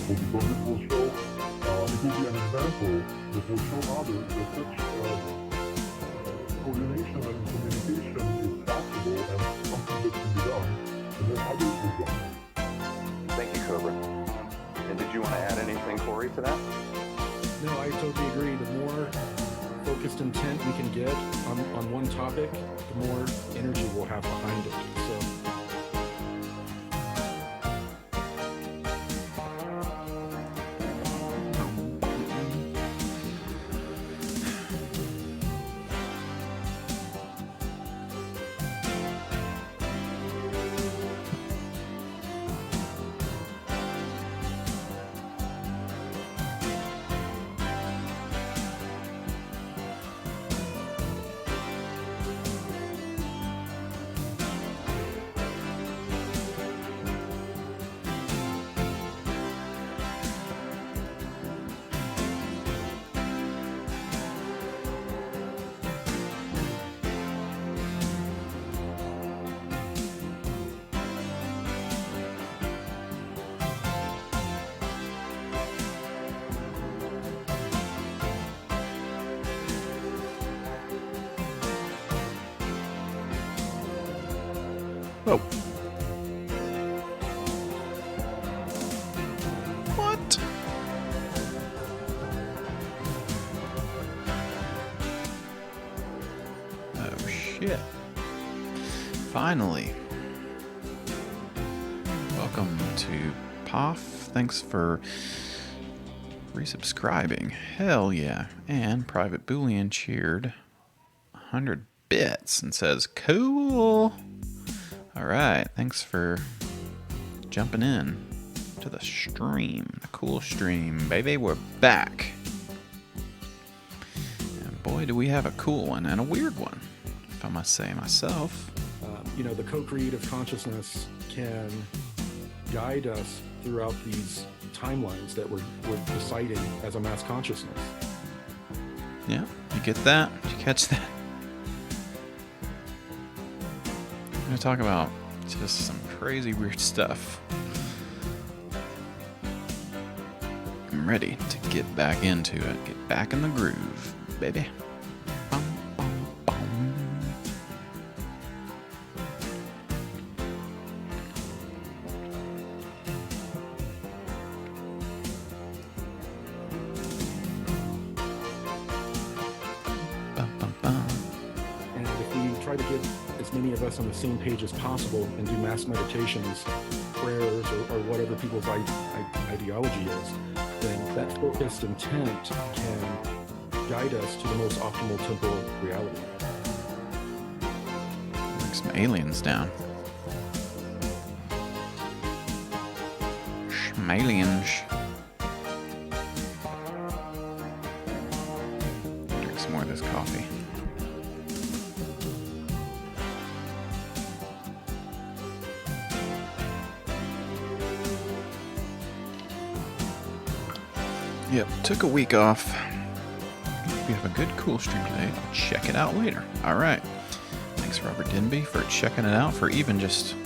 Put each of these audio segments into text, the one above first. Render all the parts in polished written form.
because it will show, it will be an example that will show others that such coordination and communication is possible and something that can be done, and then others will join. Thank you, Cobra. And did you want to add anything, Corey, to that? No, I totally agree. The more focused intent we can get on one topic, the more energy we'll have behind it. So. Oh. What? Oh, shit. Finally. Welcome to POF. Thanks for resubscribing. Hell yeah. And Private Boolean cheered 100 bits and says, cool. Alright, thanks for jumping in to the stream. The cool stream, baby. We're back. And boy, do we have a cool one and a weird one, if I must say myself. The co-creative consciousness can guide us throughout these timelines that we're deciding as a mass consciousness. Yeah, you get that? Did you catch that? I'm going to talk about just some crazy weird stuff. I'm ready to get back into it. Get back in the groove, baby. Bum, bum, bum. Bum, bum, bum. And if we try to get as many of us on the same page as possible and do mass meditations, prayers, or whatever people's ideology is, then that focused intent can guide us to the most optimal temporal reality. Like some aliens down. Schmalians. Drink some more of this coffee. Yep, took a week off. We have a good cool stream today. I'll check it out later. Alright. Thanks, Robert Denby, for checking it out, for even just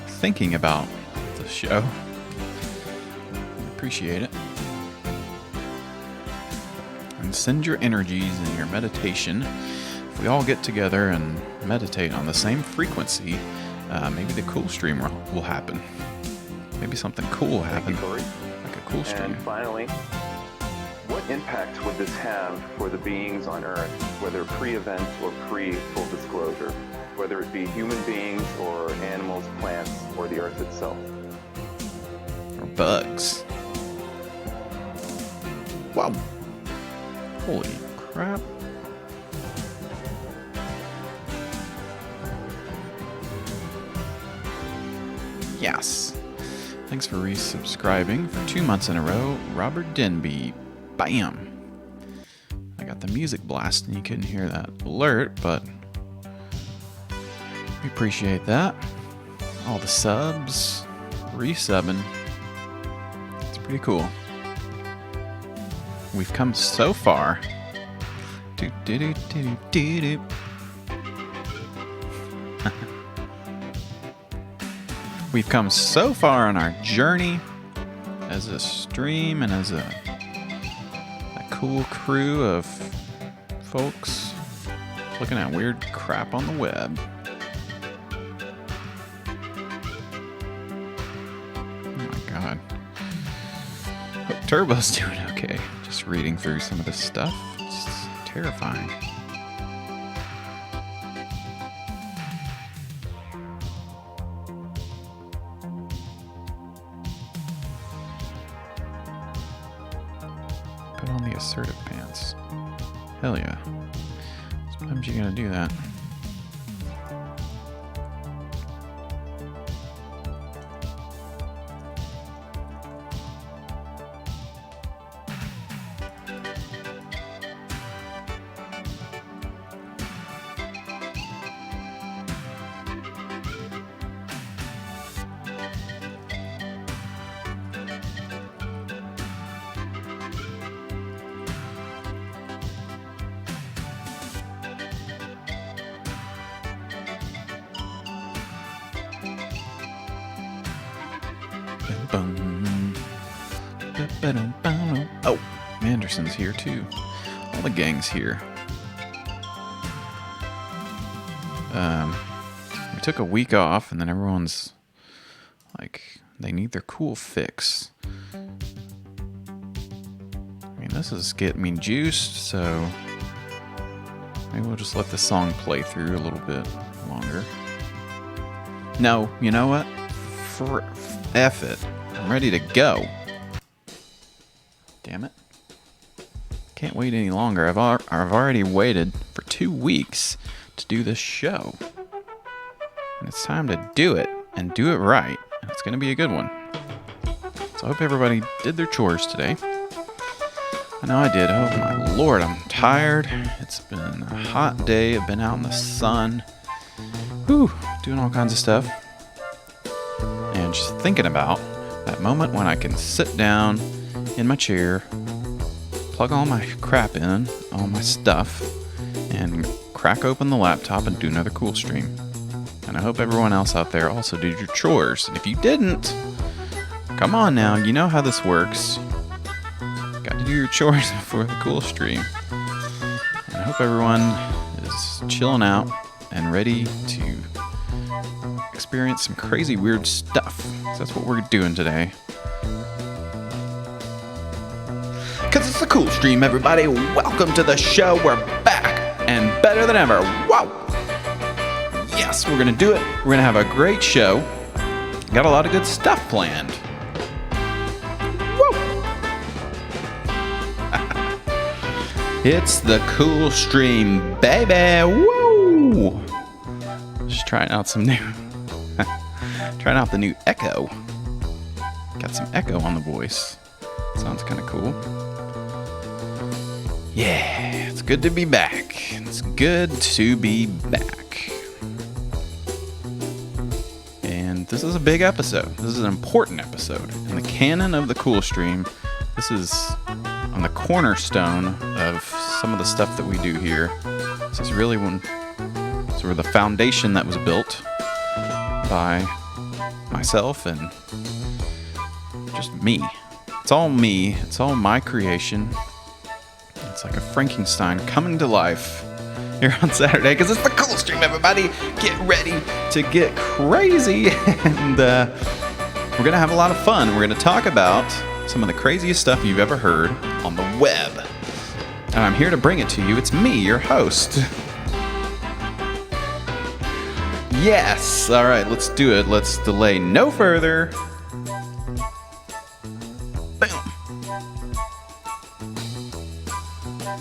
thinking about the show. Appreciate it. And send your energies and your meditation. If we all get together and meditate on the same frequency, maybe the cool stream will happen. Maybe something cool will happen. Thank you, Corey. Like a cool stream. And finally, what impact would this have for the beings on Earth, whether pre-event or pre-full disclosure, whether it be human beings or animals, plants, or the Earth itself? Or bugs. Wow. Holy crap. Yes. Thanks for resubscribing for 2 months in a row, Robert Denby. Bam! I got the music blasting. You couldn't hear that alert, but we appreciate that. All the subs, resubbing. It's pretty cool. We've come so far. Do-do-do-do-do-do. We've come so far on our journey as a stream and as a cool crew of folks looking at weird crap on the web. Oh my god. Hope Turbo's doing okay. Just reading through some of this stuff. It's terrifying. Put on the assertive pants. Hell yeah. Sometimes you're gonna do that. Oh, Manderson's here too. All the gang's here. We took a week off, and then everyone's like, they need their cool fix. I mean, this is getting me juiced, so maybe we'll just let the song play through a little bit longer. No, you know what? F it. I'm ready to go. Damn it. Can't wait any longer. I've already waited for 2 weeks to do this show. And it's time to do it, and do it right. And it's going to be a good one. So I hope everybody did their chores today. I know I did. Oh my lord, I'm tired. It's been a hot day. I've been out in the sun. Whew, doing all kinds of stuff. And just thinking about that moment when I can sit down in my chair, plug all my crap in, all my stuff, and crack open the laptop and do another cool stream. And I hope everyone else out there also did your chores. And if you didn't, come on now, you know how this works. Got to do your chores before the cool stream. And I hope everyone is chilling out and ready to experience some crazy weird stuff. So that's what we're doing today. Cause it's a cool stream, everybody. Welcome to the show. We're back and better than ever. Whoa! Yes, we're gonna do it. We're gonna have a great show. Got a lot of good stuff planned. Woo! It's the cool stream, baby. Woo! Just trying out some new, trying out the new Echo. Got some Echo on the voice. Sounds kind of cool. Yeah, it's good to be back. It's good to be back. And this is a big episode. This is an important episode. In the canon of the cool stream, this is on the cornerstone of some of the stuff that we do here. This is really sort of the foundation that was built by myself and just me. It's all me. It's all my creation. It's like a Frankenstein coming to life here on Saturday because it's the cool stream, everybody. Get ready to get crazy. And we're going to have a lot of fun. We're going to talk about some of the craziest stuff you've ever heard on the web. And I'm here to bring it to you. It's me, your host. Yes. All right, let's do it. Let's delay no further.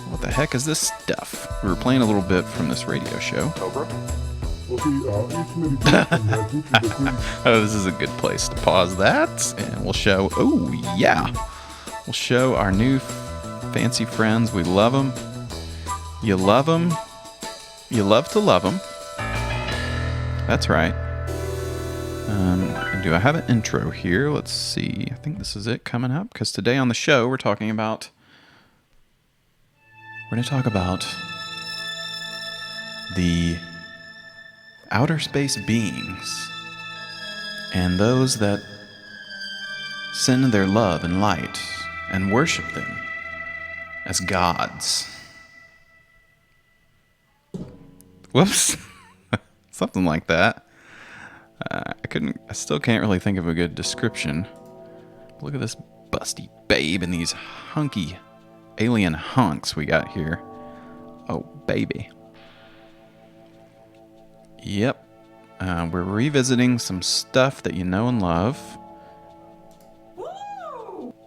What the heck is this stuff? We were playing a little bit from this radio show. Over. Oh, this is a good place to pause that. And we'll show, oh yeah. We'll show our new fancy friends. We love them. You love them. You love to love them. That's right. Do I have an intro here? Let's see. I think this is it coming up. Because today on the show, we're going to talk about the outer space beings and those that send their love and light and worship them as gods. Whoops. Something like that. I still can't really think of a good description. Look at this busty babe and these hunky alien hunks we got here. Oh, baby. Yep. We're revisiting some stuff that you know and love.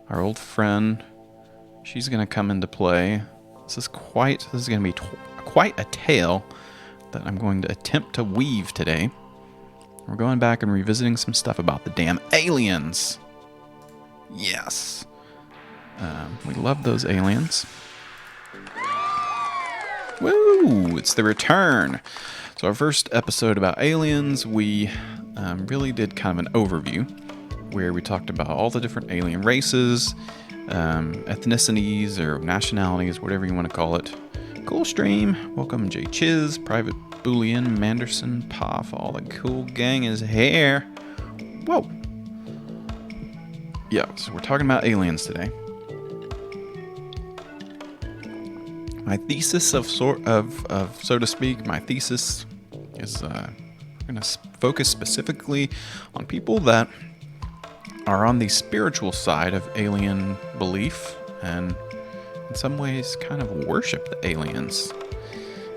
Our old friend, she's going to come into play. This is going to be quite a tale that I'm going to attempt to weave today. We're going back and revisiting some stuff about the damn aliens. Yes. We love those aliens. Woo! It's the return. So our first episode about aliens, we really did kind of an overview where we talked about all the different alien races, ethnicities or nationalities, whatever you want to call it. Cool stream. Welcome Jay Chiz, Private Boolean, Manderson, Poff, all the cool gang is here. Whoa. Yeah, so we're talking about aliens today. My thesis so to speak, my thesis is we're going to focus specifically on people that are on the spiritual side of alien belief and in some ways kind of worship the aliens.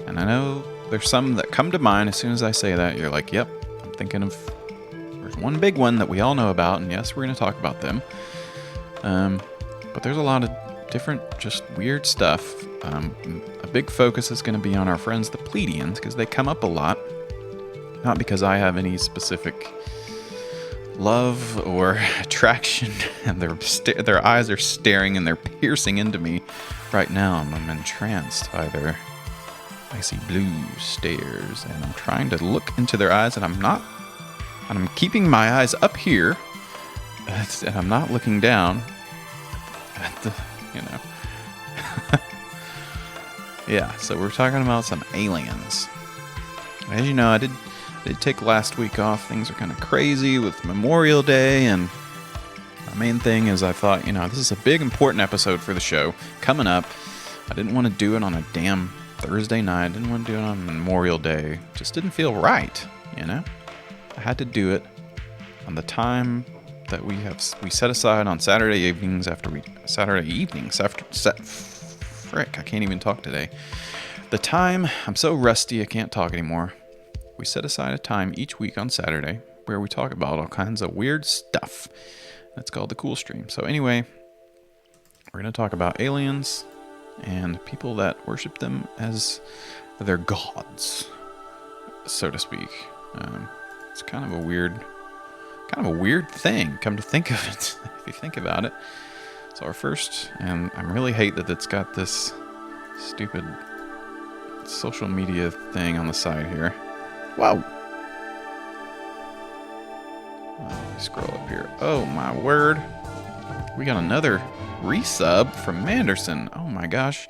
And I know there's some that come to mind as soon as I say that. You're like, yep, I'm thinking of, there's one big one that we all know about, and yes, we're going to talk about them. But there's a lot of different, just weird stuff. A big focus is going to be on our friends, the Pleiadians, because they come up a lot. Not because I have any specific love or attraction, and their eyes are staring and they're piercing into me right now. I'm entranced by their icy blue stares, and I'm trying to look into their eyes, and I'm keeping my eyes up here, and I'm not looking down at the, Yeah, so we're talking about some aliens. As you know, I did take last week off. Things are kind of crazy with Memorial Day, and my main thing is I thought, this is a big important episode for the show coming up. I didn't want to do it on a damn Thursday night. I didn't want to do it on Memorial Day. Just didn't feel right, I had to do it on the time that we set aside on Saturday evenings frick, I can't even talk today. The time, I'm so rusty I can't talk anymore. We set aside a time each week on Saturday where we talk about all kinds of weird stuff. That's called the Cool Stream. So anyway, we're going to talk about aliens and people that worship them as their gods, so to speak. It's kind of a weird thing, come to think of it, if you think about it. So our first, and I really hate that it's got this stupid social media thing on the side here. Whoa! Let me scroll up here. Oh my word. We got another resub from Manderson. Oh my gosh.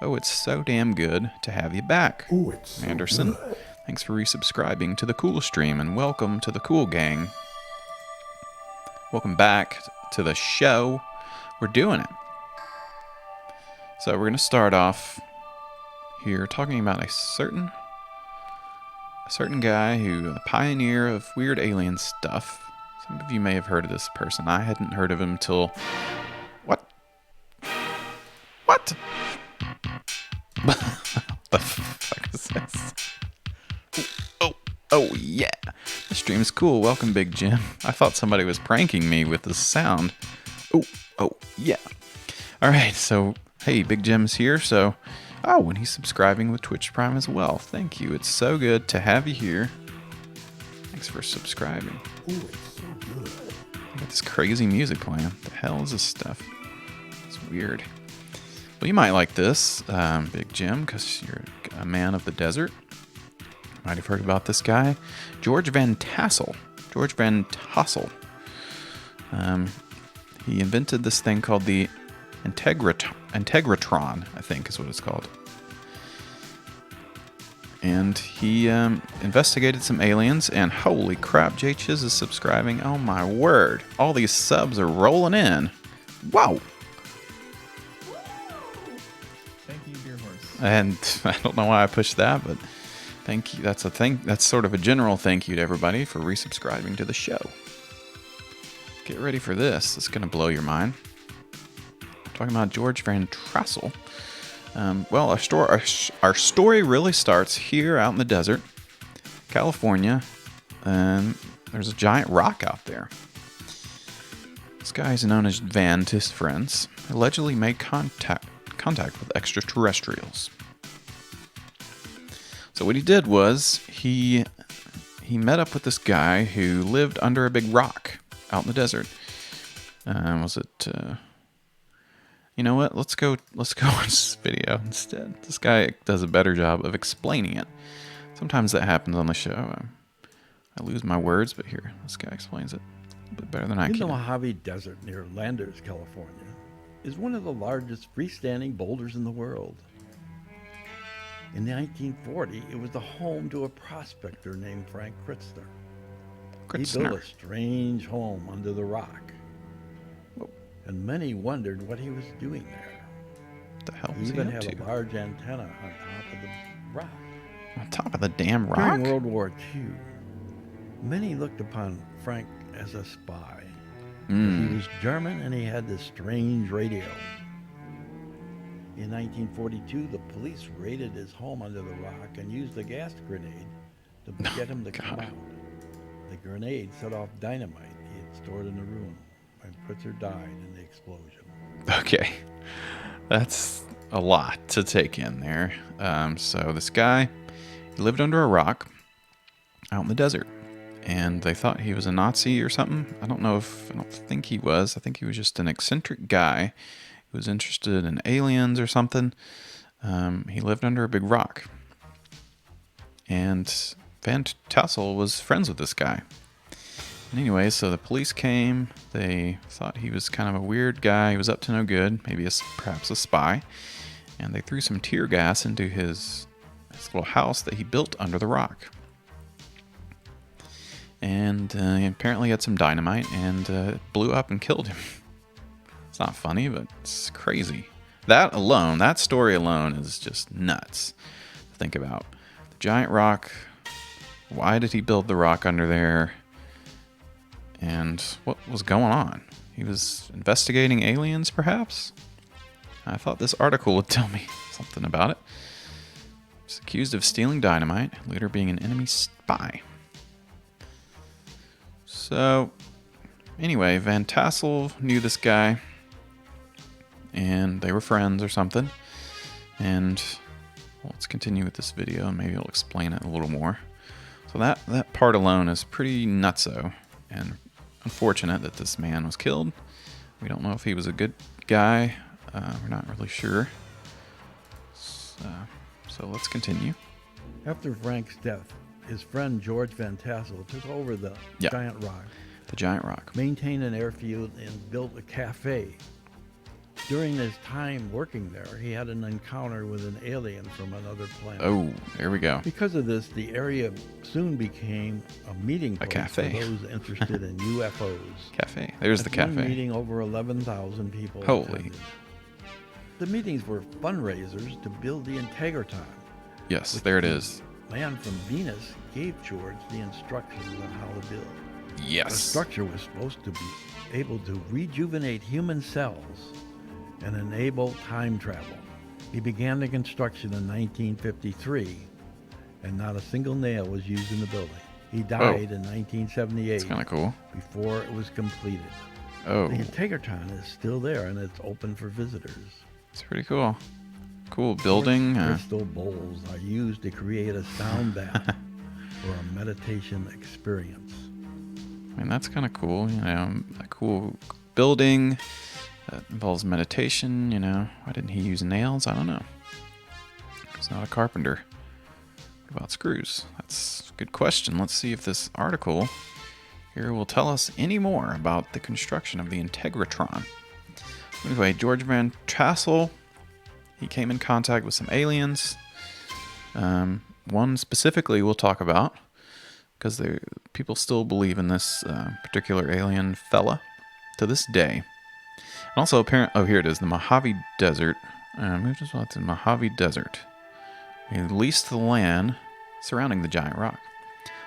Oh, it's so damn good to have you back, Manderson. So thanks for resubscribing to the Cool Stream, and welcome to the Cool Gang. Welcome back to the show. We're doing it. So we're going to start off here talking about a certain guy who, a pioneer of weird alien stuff. Some of you may have heard of this person. I hadn't heard of him until... What? The fuck is this? Oh yeah. The stream is cool. Welcome, Big Jim. I thought somebody was pranking me with this sound. Oh yeah. All right, so hey, Big Jim's here. So, and he's subscribing with Twitch Prime as well. Thank you. It's so good to have you here. Thanks for subscribing. It's so good. I got this crazy music playing. The hell is this stuff? It's weird. Well, you might like this, Big Jim, because you're a man of the desert. You might have heard about this guy, George Van Tassel. He invented this thing called the Integratron, I think is what it's called. And he investigated some aliens, and holy crap, Jay Chiz is subscribing. Oh my word. All these subs are rolling in. Wow. Thank you, Deer Horse. And I don't know why I pushed that, but thank you. That's a thing. That's sort of a general thank you to everybody for resubscribing to the show. Get ready for this. It's going to blow your mind. I'm talking about George Van Tassel. Well, our story really starts here out in the desert, California, and there's a giant rock out there. This guy is known as Van to his friends. Allegedly made contact with extraterrestrials. So what he did was he met up with this guy who lived under a big rock out in the desert. Was it? You know what? Let's go watch this video instead. This guy does a better job of explaining it. Sometimes that happens on the show. I lose my words, but here, this guy explains it a little bit better than I In the can. Mojave Desert near Landers, California, is one of the largest freestanding boulders in the world. In 1940, it was the home to a prospector named Frank Kritzner. He built a strange home under the rock. And many wondered what he was doing there. What the hell He was he even up had to? a large antenna on top of the rock. On top of the damn rock? During World War II, many looked upon Frank as a spy. He was German and he had this strange radio. In 1942, the police raided his home under the rock and used a gas grenade to get him to come out. The grenade set off dynamite he had stored in the room, and Kritzer died in the explosion. Okay, that's a lot to take in there. So this guy, he lived under a rock out in the desert, and they thought he was a Nazi or something. I don't think he was. I think he was just an eccentric guy who was interested in aliens or something. He lived under a big rock, and Van Tassel was friends with this guy. Anyway, so the police came. They thought he was kind of a weird guy. He was up to no good, maybe perhaps a spy. And they threw some tear gas into his little house that he built under the rock. And he apparently had some dynamite, and it blew up and killed him. It's not funny, but it's crazy. That story alone is just nuts to think about. The giant rock. Why did he build the rock under there? And what was going on? He was investigating aliens, perhaps? I thought this article would tell me something about it. He's accused of stealing dynamite, later being an enemy spy. So, anyway, Van Tassel knew this guy, and they were friends or something. And well, let's continue with this video, and maybe I'll explain it a little more. So that part alone is pretty nutso, and unfortunate that this man was killed. We don't know if he was a good guy. We're not really sure. So let's continue. After Frank's death, his friend George Van Tassel took over the giant rock, The giant rock. maintained an airfield, and built a cafe. During his time working there, he had an encounter with an alien from another planet. Oh, there we go. Because of this, the area soon became a meeting place cafe. for those interested in UFOs. Cafe. There's the At one cafe. meeting, over 11,000 people Holy. attended. The meetings were fundraisers to build the Integratron. Yes, there it is. Man from Venus gave George the instructions on how to build. The Yes. structure was supposed to be able to rejuvenate human cells and enable time travel. He began the construction in 1953, and not a single nail was used in the building. He died in 1978 It's kind of cool. before it was completed. Oh, The Integratron is still there, and it's open for visitors. it's pretty cool. Cool building. Crystal bowls are used to create a sound bath for a meditation experience. I mean, that's kind of cool. You know, a cool building that involves meditation. You know, why didn't he use nails? I don't know. He's not a carpenter. What about screws? That's a good question. Let's see if this article here will tell us any more about the construction of the Integratron. Anyway, George Van Tassel, he came in contact with some aliens. one specifically we'll talk about because people still believe in this particular alien fella to this day. And also, oh, here it is, the Mojave Desert. Moved as well to the Mojave Desert. He leased the land surrounding the giant rock.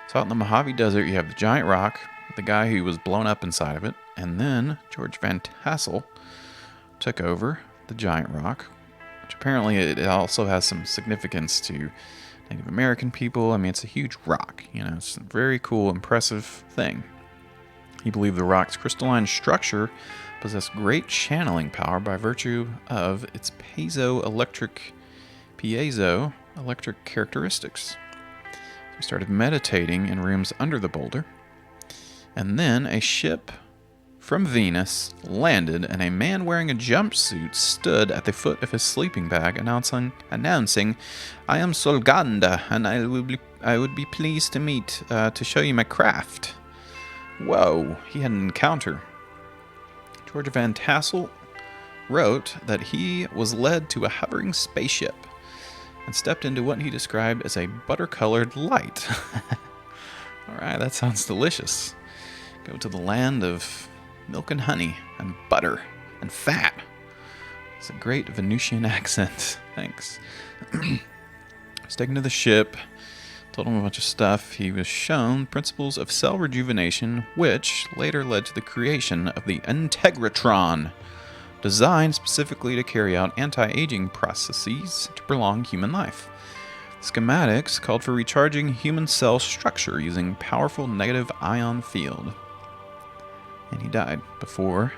So out in the Mojave Desert, you have the giant rock, the guy who was blown up inside of it, and then George Van Tassel took over the giant rock, which apparently it also has some significance to Native American people. I mean, it's a huge rock, you know, it's a very cool, impressive thing. He believed the rock's crystalline structure possessed great channeling power by virtue of its piezoelectric characteristics. We started meditating in rooms under the boulder, and then a ship from Venus landed, and a man wearing a jumpsuit stood at the foot of his sleeping bag, announcing, "I am Solganda, and I would be pleased to meet to show you my craft." Whoa! He had an encounter. George Van Tassel wrote that he was led to a hovering spaceship and stepped into what he described as a butter-colored light. All right, that sounds delicious. Go to the land of milk and honey and butter and fat. It's a great Venusian accent. Thanks. Was taken to the ship, told him a bunch of stuff. He was shown principles of cell rejuvenation, which later led to the creation of the Integratron, designed specifically to carry out anti-aging processes to prolong human life. Schematics called for recharging human cell structure using powerful negative ion field. And he died before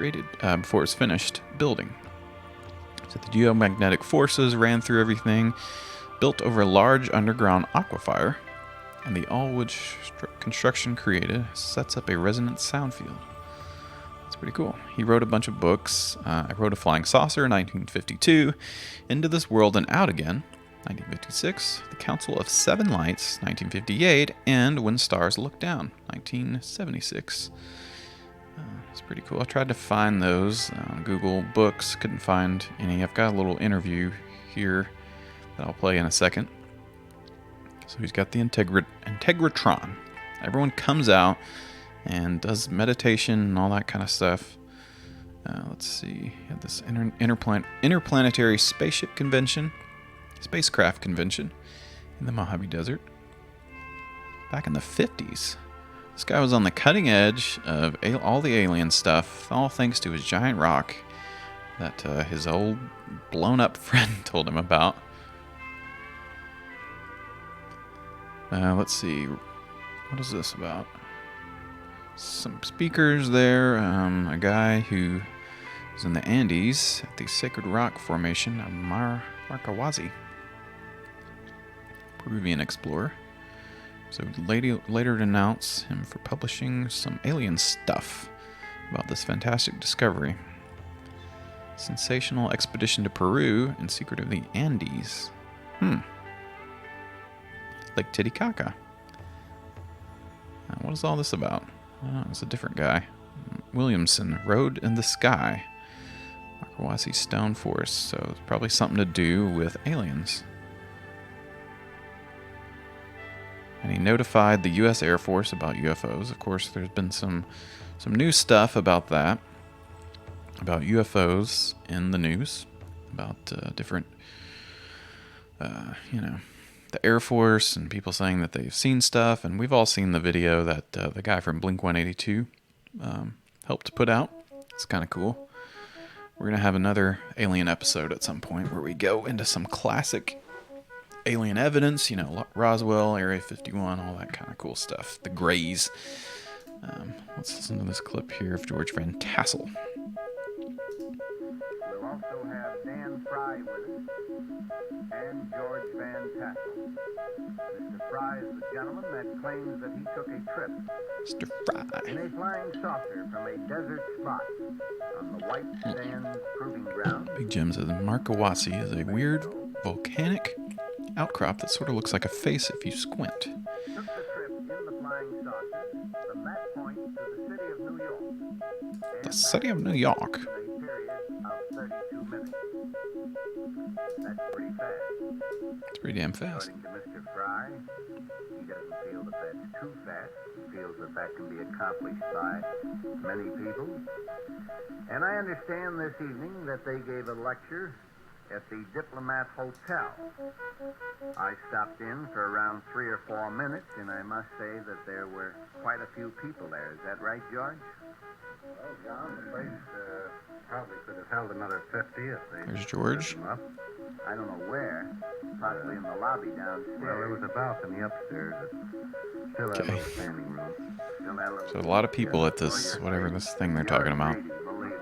it was finished building. So the geomagnetic forces ran through everything, built over a large underground aquifer, and the all-wood construction created sets up a resonant sound field. That's pretty cool. He wrote a bunch of books. I Wrote a Flying Saucer in 1952, Into This World and Out Again, 1956, The Council of Seven Lights, 1958, and When Stars Look Down, 1976. It's pretty cool. I tried to find those on Google Books, couldn't find any. I've got a little interview here that I'll play in a second. So he's got the Integratron. Everyone comes out and does meditation and all that kind of stuff. Let's see. He had this interplanetary spacecraft convention in the Mojave Desert back in the 50s. This guy was on the cutting edge of all the alien stuff, all thanks to his giant rock that his old blown up friend told him about. Let's see. What is this about? Some speakers there. A guy who is in the Andes at the Sacred Rock Formation of Marcahuasi. Peruvian explorer. So later denounce him for publishing some alien stuff about this fantastic discovery. Sensational expedition to Peru in secret of the Andes. Lake Titicaca. What is all this about? It's a different guy. Williamson, Road in the Sky. Marcahuasi Stone Forest. So it's probably something to do with aliens. And he notified the U.S. Air Force about UFOs. Of course, there's been some new stuff about that. About UFOs in the news. About different, the Air Force and people saying that they've seen stuff. And we've all seen the video that the guy from Blink-182 helped put out. It's kind of cool. We're going to have another alien episode at some point where we go into some classic alien evidence, Roswell, Area 51, all that kind of cool stuff. The Greys. Let's listen to this clip here of George Van Tassel. We'll also have Dan Fry with us and George Van Tassel. Mr. Fry is the gentleman that claims that he took a trip Mr. Fry. in a flying saucer from a desert spot on the White Sands Proving Ground. Big Jim says Marcahuasi is a weird volcanic outcrop that sort of looks like a face if you squint. Took the trip in the flying saucer from that point to the city of New York. The city of New York. A period of 32 minutes. That's pretty fast. It's pretty damn fast. According to Mr. Fry, he doesn't feel that that's too fast. He feels that that can be accomplished by many people. And I understand this evening that they gave a lecture at the Diplomat Hotel. I stopped in for around 3 or 4 minutes, and I must say that there were quite a few people there. Is that right, George? Well, John, the place probably could have held another 50 if they... There's George. them up. I don't know where. Possibly in the lobby downstairs. Well, there was a balcony upstairs that still had a little standing room. Still had a little- So a lot of people at this, whatever this thing they're talking about.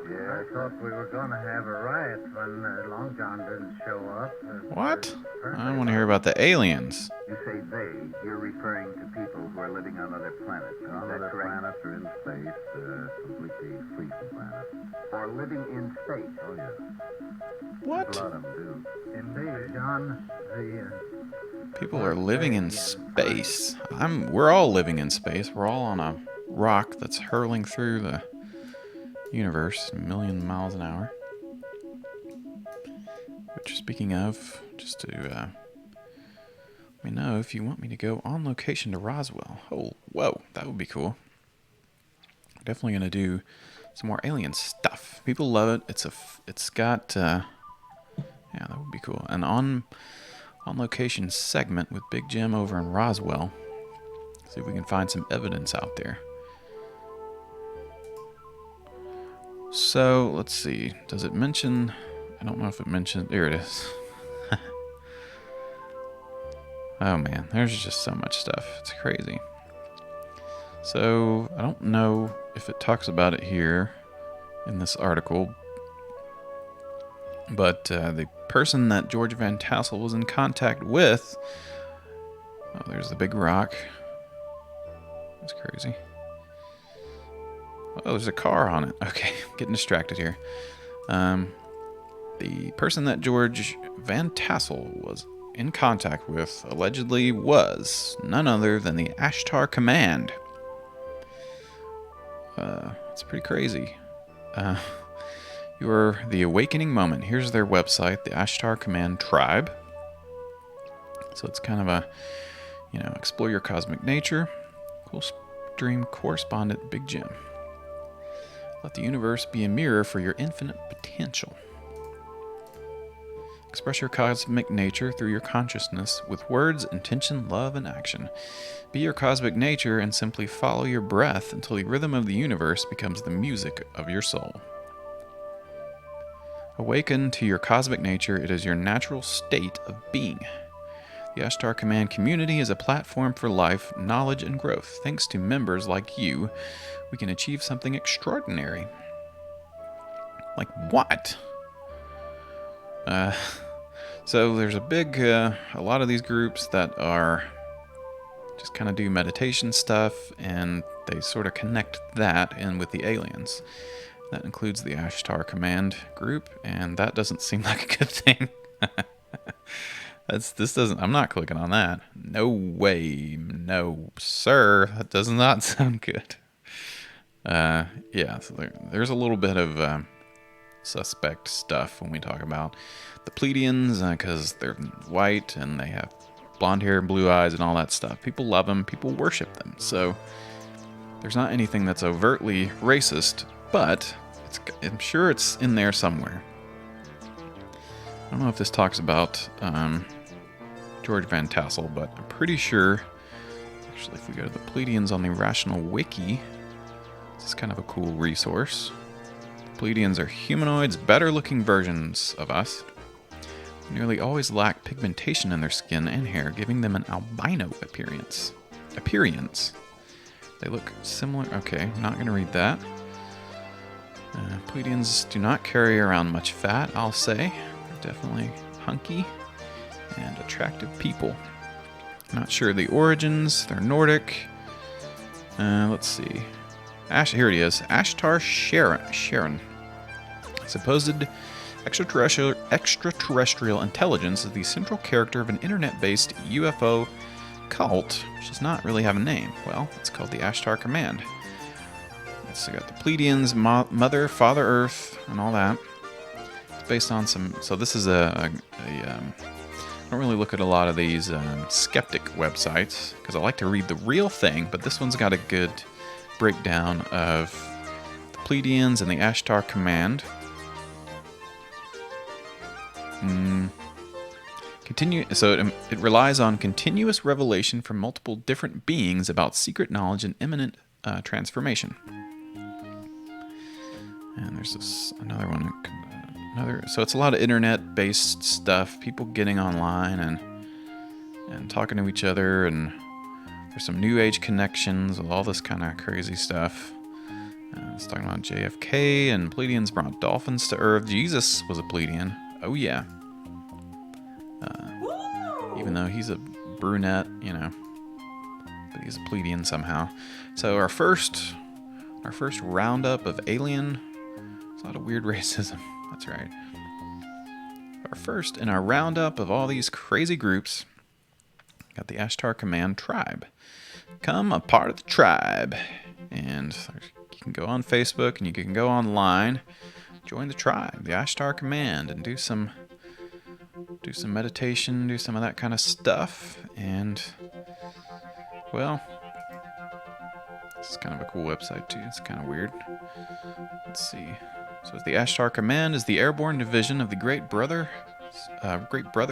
Yeah, I thought we were going to have a riot when Long John didn't show up. What? I want to hear about the aliens. You say they, you're referring to people who are living on other planets. Is On that other correct? planets or in space, completely free from planets. Or living in space. Oh, yes. What? A lot of them do. Indeed, John. People are living in space. We're all living in space. We're all on a rock that's hurling through the universe a million miles an hour. Which, speaking of, just to let me know if you want me to go on location to Roswell. Oh, whoa, that would be cool. Definitely gonna do some more alien stuff. People love it. It's got yeah, that would be cool. An on location segment with Big Jim over in Roswell. See if we can find some evidence out there. So, let's see. Does it mention... I don't know if it mentioned... Here it is. Oh man, there's just so much stuff. It's crazy. So, I don't know if it talks about it here in this article, but the person that George Van Tassel was in contact with... Oh, there's the big rock. That's crazy. Oh, there's a car on it. Okay, getting distracted here. The person that George Van Tassel was in contact with allegedly was none other than the Ashtar Command. It's pretty crazy. You're the awakening moment. Here's their website, the Ashtar Command Tribe. So it's kind of a, explore your cosmic nature. Cool Dream correspondent Big Jim. Let the universe be a mirror for your infinite potential. Express your cosmic nature through your consciousness with words, intention, love, and action. Be your cosmic nature and simply follow your breath until the rhythm of the universe becomes the music of your soul. Awaken to your cosmic nature. It is your natural state of being. The Ashtar Command community is a platform for life, knowledge, and growth. Thanks to members like you, we can achieve something extraordinary. Like what? So there's a lot of these groups that are just kind of do meditation stuff, and they sort of connect that in with the aliens. That includes the Ashtar Command group, and that doesn't seem like a good thing. I'm not clicking on that. No way. No, sir. That does not sound good. Yeah, so there's a little bit of suspect stuff when we talk about the Pleiadians, because they're white and they have blonde hair and blue eyes and all that stuff. People love them. People worship them. So there's not anything that's overtly racist, but I'm sure it's in there somewhere. I don't know if this talks about George Van Tassel, but I'm pretty sure, actually, if we go to the Pleiadians on the Rational Wiki, this is kind of a cool resource. The Pleiadians are humanoids, better-looking versions of us. They nearly always lack pigmentation in their skin and hair, giving them an albino appearance. They look similar. Okay, not going to read that. Pleiadians do not carry around much fat, I'll say. They're definitely hunky and attractive people. Not sure the origins. They're Nordic. Let's see. Here it is. Ashtar Sharon. Supposed extraterrestrial intelligence is the central character of an internet-based UFO cult, which does not really have a name. Well, it's called the Ashtar Command. So we got the Pleiadians, Mother, Father Earth, and all that. based on some. So this is I don't really look at a lot of these skeptic websites because I like to read the real thing, but this one's got a good breakdown of the Pleiadians and the Ashtar Command. So it relies on continuous revelation from multiple different beings about secret knowledge and imminent transformation. And there's another one. So it's a lot of internet-based stuff. People getting online and talking to each other, and there's some New Age connections with all this kind of crazy stuff. It's talking about JFK and Pleiadians brought dolphins to Earth. Jesus was a Pleiadian. Oh yeah. Even though he's a brunette, but he's a Pleiadian somehow. So our first roundup of alien. There's a lot of weird racism. That's right. Our first in our roundup of all these crazy groups, got the Ashtar Command tribe. Become a part of the tribe, and you can go on Facebook and you can go online, join the tribe, the Ashtar Command, and do some meditation, do some of that kind of stuff. And well, it's kind of a cool website too. It's kind of weird. Let's see. So the Ashtar Command is the airborne division of the Great Brother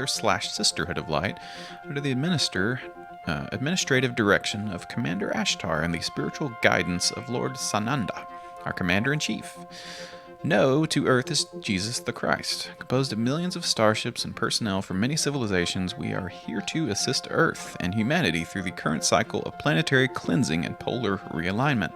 / Sisterhood of Light under the administrative direction of Commander Ashtar and the spiritual guidance of Lord Sananda, our Commander-in-Chief. No to Earth is Jesus the Christ. Composed of millions of starships and personnel from many civilizations, we are here to assist Earth and humanity through the current cycle of planetary cleansing and polar realignment.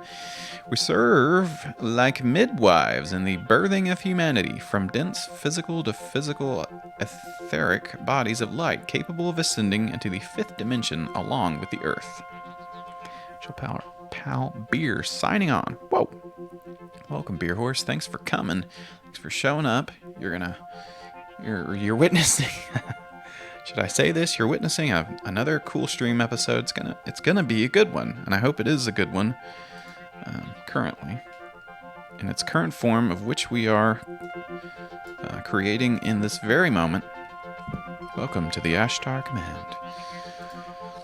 We serve like midwives in the birthing of humanity, from dense physical to physical etheric bodies of light capable of ascending into the fifth dimension along with the Earth. Pal Beer signing on. Whoa! Welcome, Beer Horse. Thanks for coming. Thanks for showing up. You're witnessing. Should I say this? You're witnessing another cool stream episode. It's gonna be a good one, and I hope it is a good one. Currently, in its current form, of which we are creating in this very moment. Welcome to the Ashtar Command.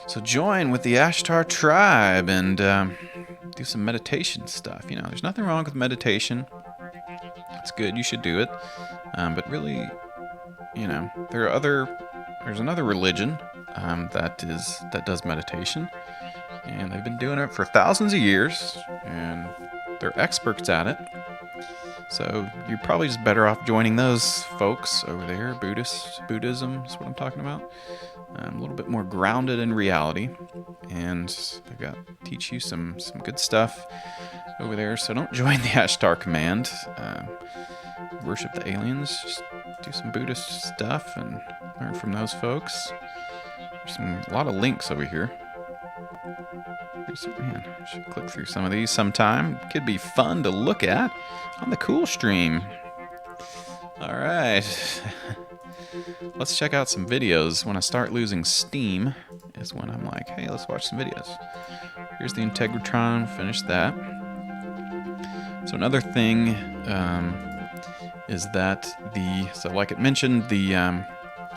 So join with the Ashtar tribe and do some meditation stuff. There's nothing wrong with meditation. It's good. You should do it. But really, there's another religion that does meditation, and they've been doing it for thousands of years, and they're experts at it. So you're probably just better off joining those folks over there. Buddhism is what I'm talking about. A little bit more grounded in reality, and they teach you some good stuff over there. So don't join the Ashtar Command. Worship the aliens. Just do some Buddhist stuff and learn from those folks. There's a lot of links over here. I should click through some of these sometime. Could be fun to look at on the cool stream. All right. Let's check out some videos. When I start losing steam is when I'm like, hey, let's watch some videos. Here's the Integratron. Finish that. So another thing is that so like it mentioned, the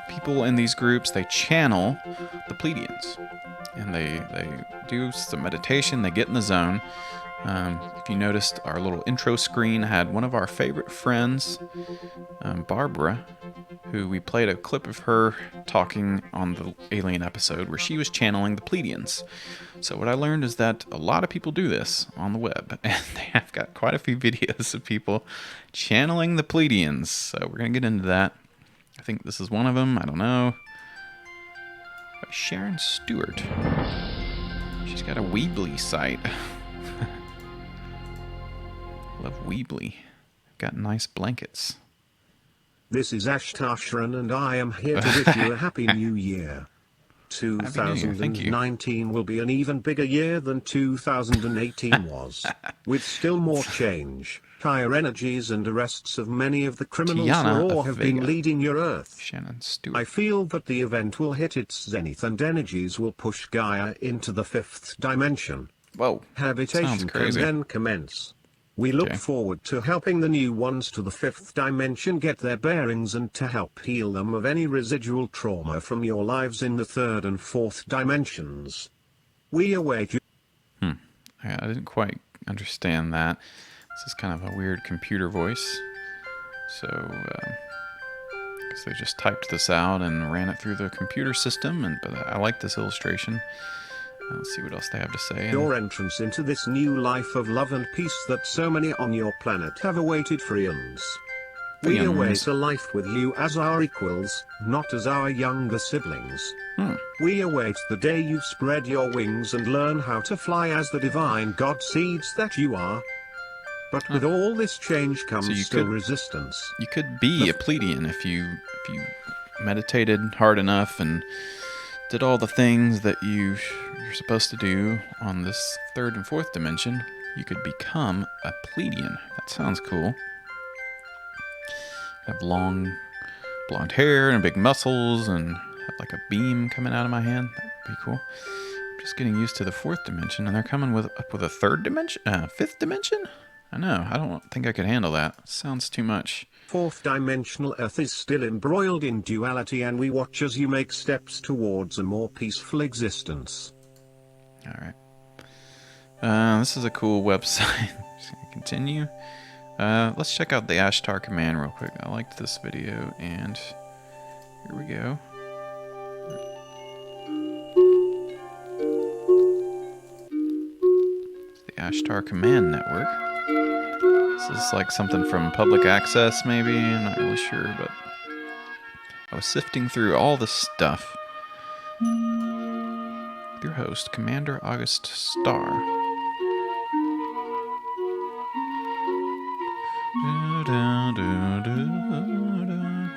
people in these groups, they channel the Pleiadians. And they do some meditation. They get in the zone. If you noticed, our little intro screen had one of our favorite friends, Barbara, who we played a clip of her talking on the Alien episode where she was channeling the Pleiadians. So what I learned is that a lot of people do this on the web, and they have got quite a few videos of people channeling the Pleiadians. So we're going to get into that. I think this is one of them. I don't know. By Sharon Stewart. She's got a Weebly site. Love Weebly. Got nice blankets. This is Ashtar, and I am here to wish you a Happy New Year. 2019 will be an even bigger year than 2018 was, with still more change, higher energies, and arrests of many of the criminals who all have been leading your Earth. Shannon Stewart. I feel that the event will hit its zenith and energies will push Gaia into the fifth dimension. Whoa. Habitation can then commence. We look Okay. forward to helping the new ones to the 5th dimension get their bearings and to help heal them of any residual trauma from your lives in the 3rd and 4th dimensions. We await you. I didn't quite understand that. This is kind of a weird computer voice. So, I guess they just typed this out and ran it through the computer system. But I like this illustration. Let's see what else they have to say. Your entrance into this new life of love and peace that so many on your planet have awaited for eons. We Eons. await a life with you as our equals, not as our younger siblings. We await the day you spread your wings and learn how to fly as the divine God seeds that you are. But with all this change comes So you still could- resistance. You could be a Pleiadian if you meditated hard enough and did all the things that you're supposed to do on this 3rd and 4th dimension. You could become a Pleiadian. That sounds cool. Have long blonde hair and big muscles and have like a beam coming out of my hand. That'd be cool. I'm just getting used to the 4th dimension, and they're coming up with a 3rd dimension, 5th dimension. I know. I don't think I could handle that. Sounds too much. 4th dimensional Earth is still embroiled in duality, and we watch as you make steps towards a more peaceful existence. All right. This is a cool website. Just gonna continue. Let's check out the Ashtar command real quick. I liked this video, and here we go. It's the Ashtar Command Network. This is like something from public access, maybe. I'm not really sure, but I was sifting through all this stuff. Your host, Commander August Starr.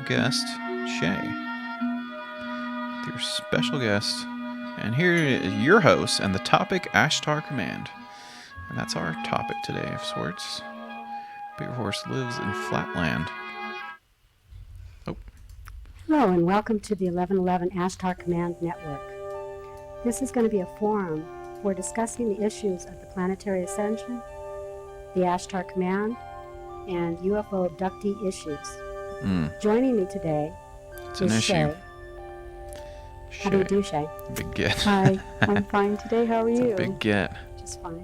Guest, Shay. Your special guest. And here is your host and the topic, Ashtar Command. And that's our topic today of sorts. Bigger Horse lives in Flatland. Oh. Hello and welcome to the 1111 Ashtar Command Network. This is going to be a forum for discussing the issues of the planetary ascension, the Ashtar Command, and UFO abductee issues. Joining me today It's an is issue. Shay. How do you do, Shay? Big get. Hi, I'm fine today. How are It's you? a big get. Just fine.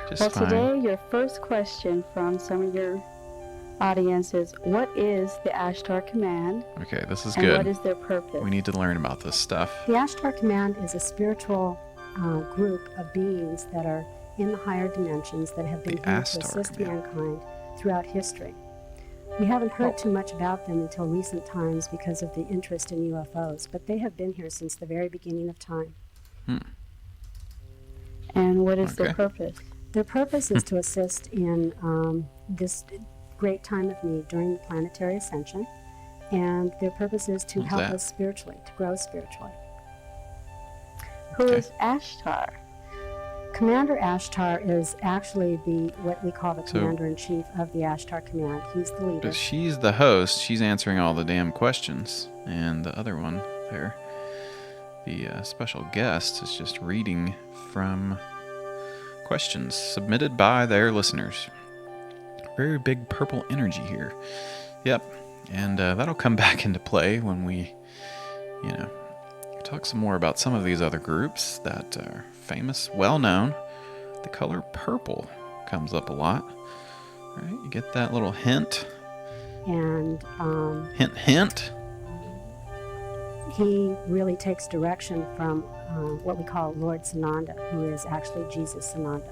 Just Well, fine. today your first question from some of your audience is, what is the Ashtar Command? Okay, this is and good. what is their purpose? We need to learn about this stuff. The Ashtar Command is a spiritual group of beings that are in the higher dimensions that have been The here to Ashtar assist Command. mankind throughout history. We haven't heard too much about them until recent times because of the interest in UFOs, but they have been here since the very beginning of time. And what is Okay. their purpose? Their purpose is to assist in this great time of need during the planetary ascension, and their purpose is to What's help that? us spiritually, to grow spiritually. Who Okay. is Ashtar? Commander Ashtar is actually what we call the So- commander-in-chief of the Ashtar Command. He's the leader. But she's the host. She's answering all the damn questions. And the other one there, the special guest, is just reading from questions submitted by their listeners. Very big purple energy here. Yep. And that'll come back into play when we, talk some more about some of these other groups that are famous, well-known. The color purple comes up a lot. All right, you get that little hint. And Hint, hint. he really takes direction from what we call Lord Sananda, who is actually Jesus Sananda.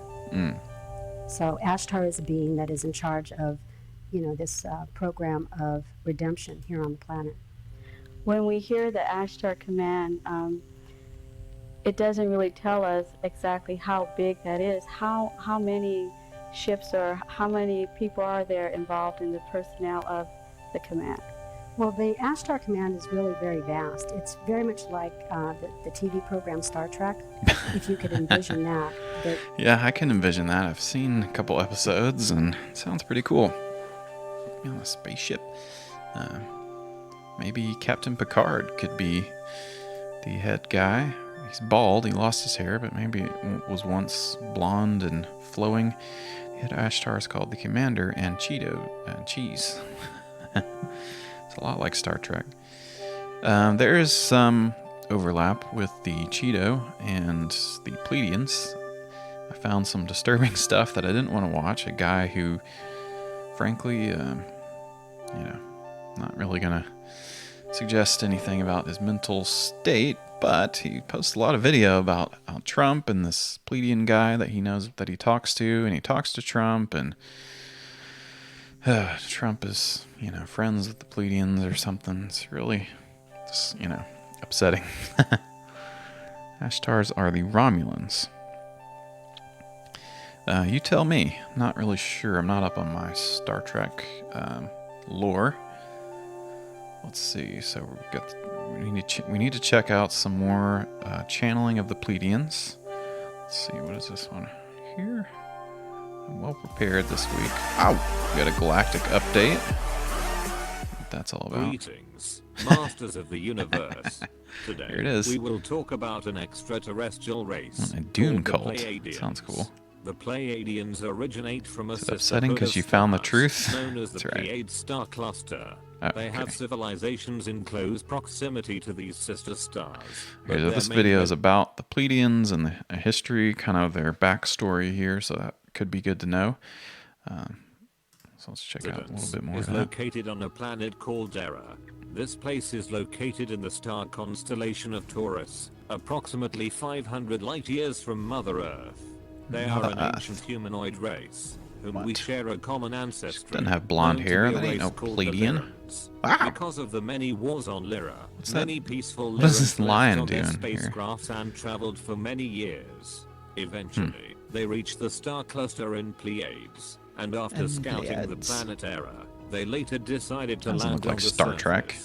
So Ashtar is a being that is in charge of, this program of redemption here on the planet. When we hear the Ashtar Command, it doesn't really tell us exactly how big that is. How many ships or how many people are there involved in the personnel of the command? Well, the Ashtar Command is really very vast. It's very much like the TV program Star Trek, if you could envision that. But Yeah, I can envision that. I've seen a couple episodes, and it sounds pretty cool. On a spaceship. Maybe Captain Picard could be the head guy. He's bald. He lost his hair, but maybe it was once blonde and flowing. Hit Ashtar is called the Commander and Cheeto and Cheese. It's a lot like Star Trek. There is some overlap with the Cheeto and the Pleiadians. I found some disturbing stuff that I didn't want to watch. A guy who, frankly, not really gonna suggest anything about his mental state, but he posts a lot of video about Trump and this Pleiadian guy that he knows that he talks to, and he talks to Trump, and Trump is, friends with the Pleiadians or something. It's really just, upsetting. Ashtars are the Romulans. You tell me. I'm not really sure. I'm not up on my Star Trek lore. Let's see. So we need to check out some more channeling of the Pleiadians. Let's see. What is this one here? I'm well prepared this week. Ow! We got a galactic update. What that's all about. Greetings, masters of the universe. Today, here it is. We will talk about an extraterrestrial race. A Dune called cult. Sounds cool. The Pleiadians originate from a Is it upsetting because you found the truth? known as the That's right. Pleiade star cluster. Oh, they okay. have civilizations in close proximity to these sister stars. Okay, so this video is about the Pleiadians and the history, kind of their backstory here, so that could be good to know. So let's check out a little bit more is of that. located on a planet called Dera. This place is located in the star constellation of Taurus, approximately 500 light years from Mother Earth. They are an ancient humanoid race, whom we share a common ancestry. Doesn't have blonde known to hair. be a That ain't race no called the Pleiadian. Lyrans. Wow. Because of the many wars on Lyra, What's that? many peaceful What is this Lyrans left lion on their doing here? spacecrafts and traveled for many years. Eventually, they reached the star cluster in Pleiades, and after scouting the planet Era, they later decided to Doesn't land look like on the Star surface. Trek.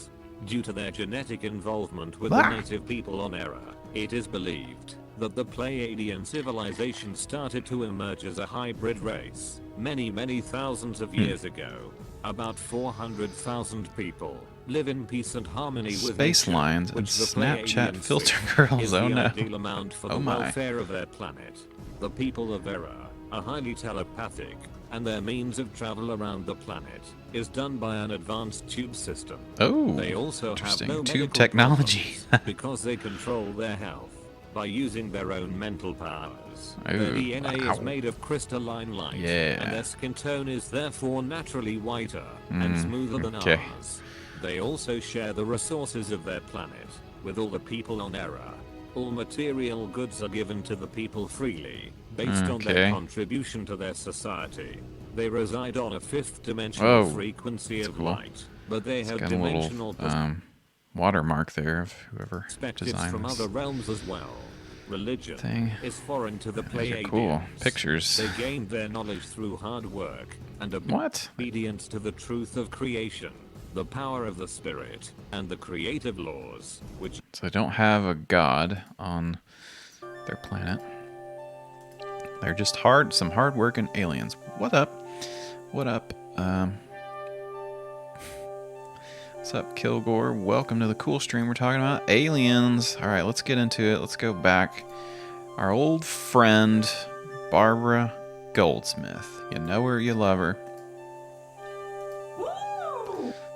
Due to their genetic involvement with Ah. the native people on Era, it is believed that the Pleiadian civilization started to emerge as a hybrid race many thousands of years ago. About 400,000 people live in peace and harmony with Space nature, lines and which the Snapchat Pleiadians filter see girls. is Oh the no. ideal amount for Oh the my. welfare of their planet. The people of Era are highly telepathic, and their means of travel around the planet is done by an advanced tube system. Oh, They also have interesting. no Tube medical technology. problems because they control their health by using their own mental powers. Their Ooh, DNA wow. is made of crystalline light, Yeah. and their skin tone is therefore naturally whiter and smoother than okay. ours. They also share the resources of their planet with all the people on Era. All material goods are given to the people freely, based on their Okay. contribution to their society. They reside on a fifth dimensional Whoa, frequency that's of cool. light, but they It's have got a dimensional little watermark there of whoever perspectives designed from this other realms as well. Religion thing. is foreign to the These are Pleiadians. cool pictures. They gained their knowledge through hard work and What? obedience to the truth of creation, the power of the spirit, and the creative laws, which So they don't have a god on their planet. They're just some hard-working aliens. What up? What up? What's up, Kilgore? Welcome to the cool stream. We're talking about aliens. All right, let's get into it. Let's go back. Our old friend, Barbara Goldsmith. You know her, you love her.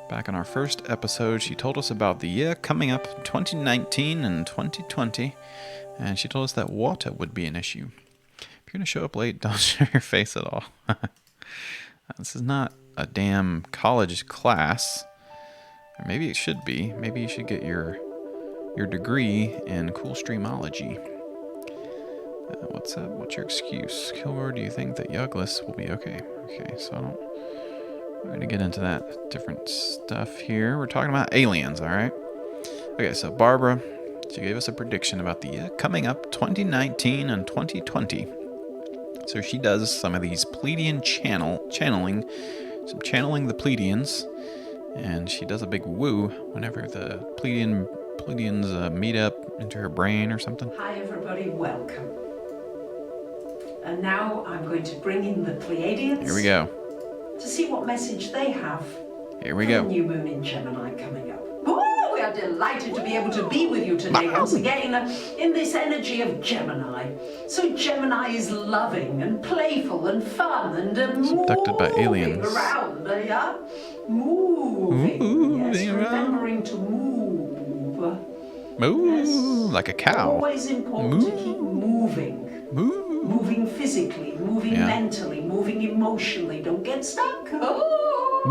Back in our first episode, she told us about the year coming up, 2019 and 2020, and she told us that water would be an issue. If you're going to show up late, don't show your face at all. This is not a damn college class. Or maybe it should be. Maybe you should get your degree in cool streamology. What's up? What's your excuse? Kilgore, do you think that Youglis will be okay? Okay, so we're going to get into that different stuff here. We're talking about aliens, all right? Okay, so Barbara, she gave us a prediction about the year coming up, 2019 and 2020. So she does some of these Pleiadian channeling the Pleiadians, and she does a big woo whenever the Pleiadians meet up into her brain or something. Hi everybody, welcome. And now I'm going to bring in the Pleiadians. Here we go. To see what message they have. Here we for go. the new moon in Gemini coming up. Oh, we are are delighted to be able to be with you today once again in this energy of Gemini. So Gemini is loving and playful and fun and Abducted by aliens. around, yeah? Moving, yes, Moving around. remembering to move. Moo, like a cow. Always important to keep moving. Moving physically, moving Yeah. mentally, moving emotionally. Don't get stuck. Oh.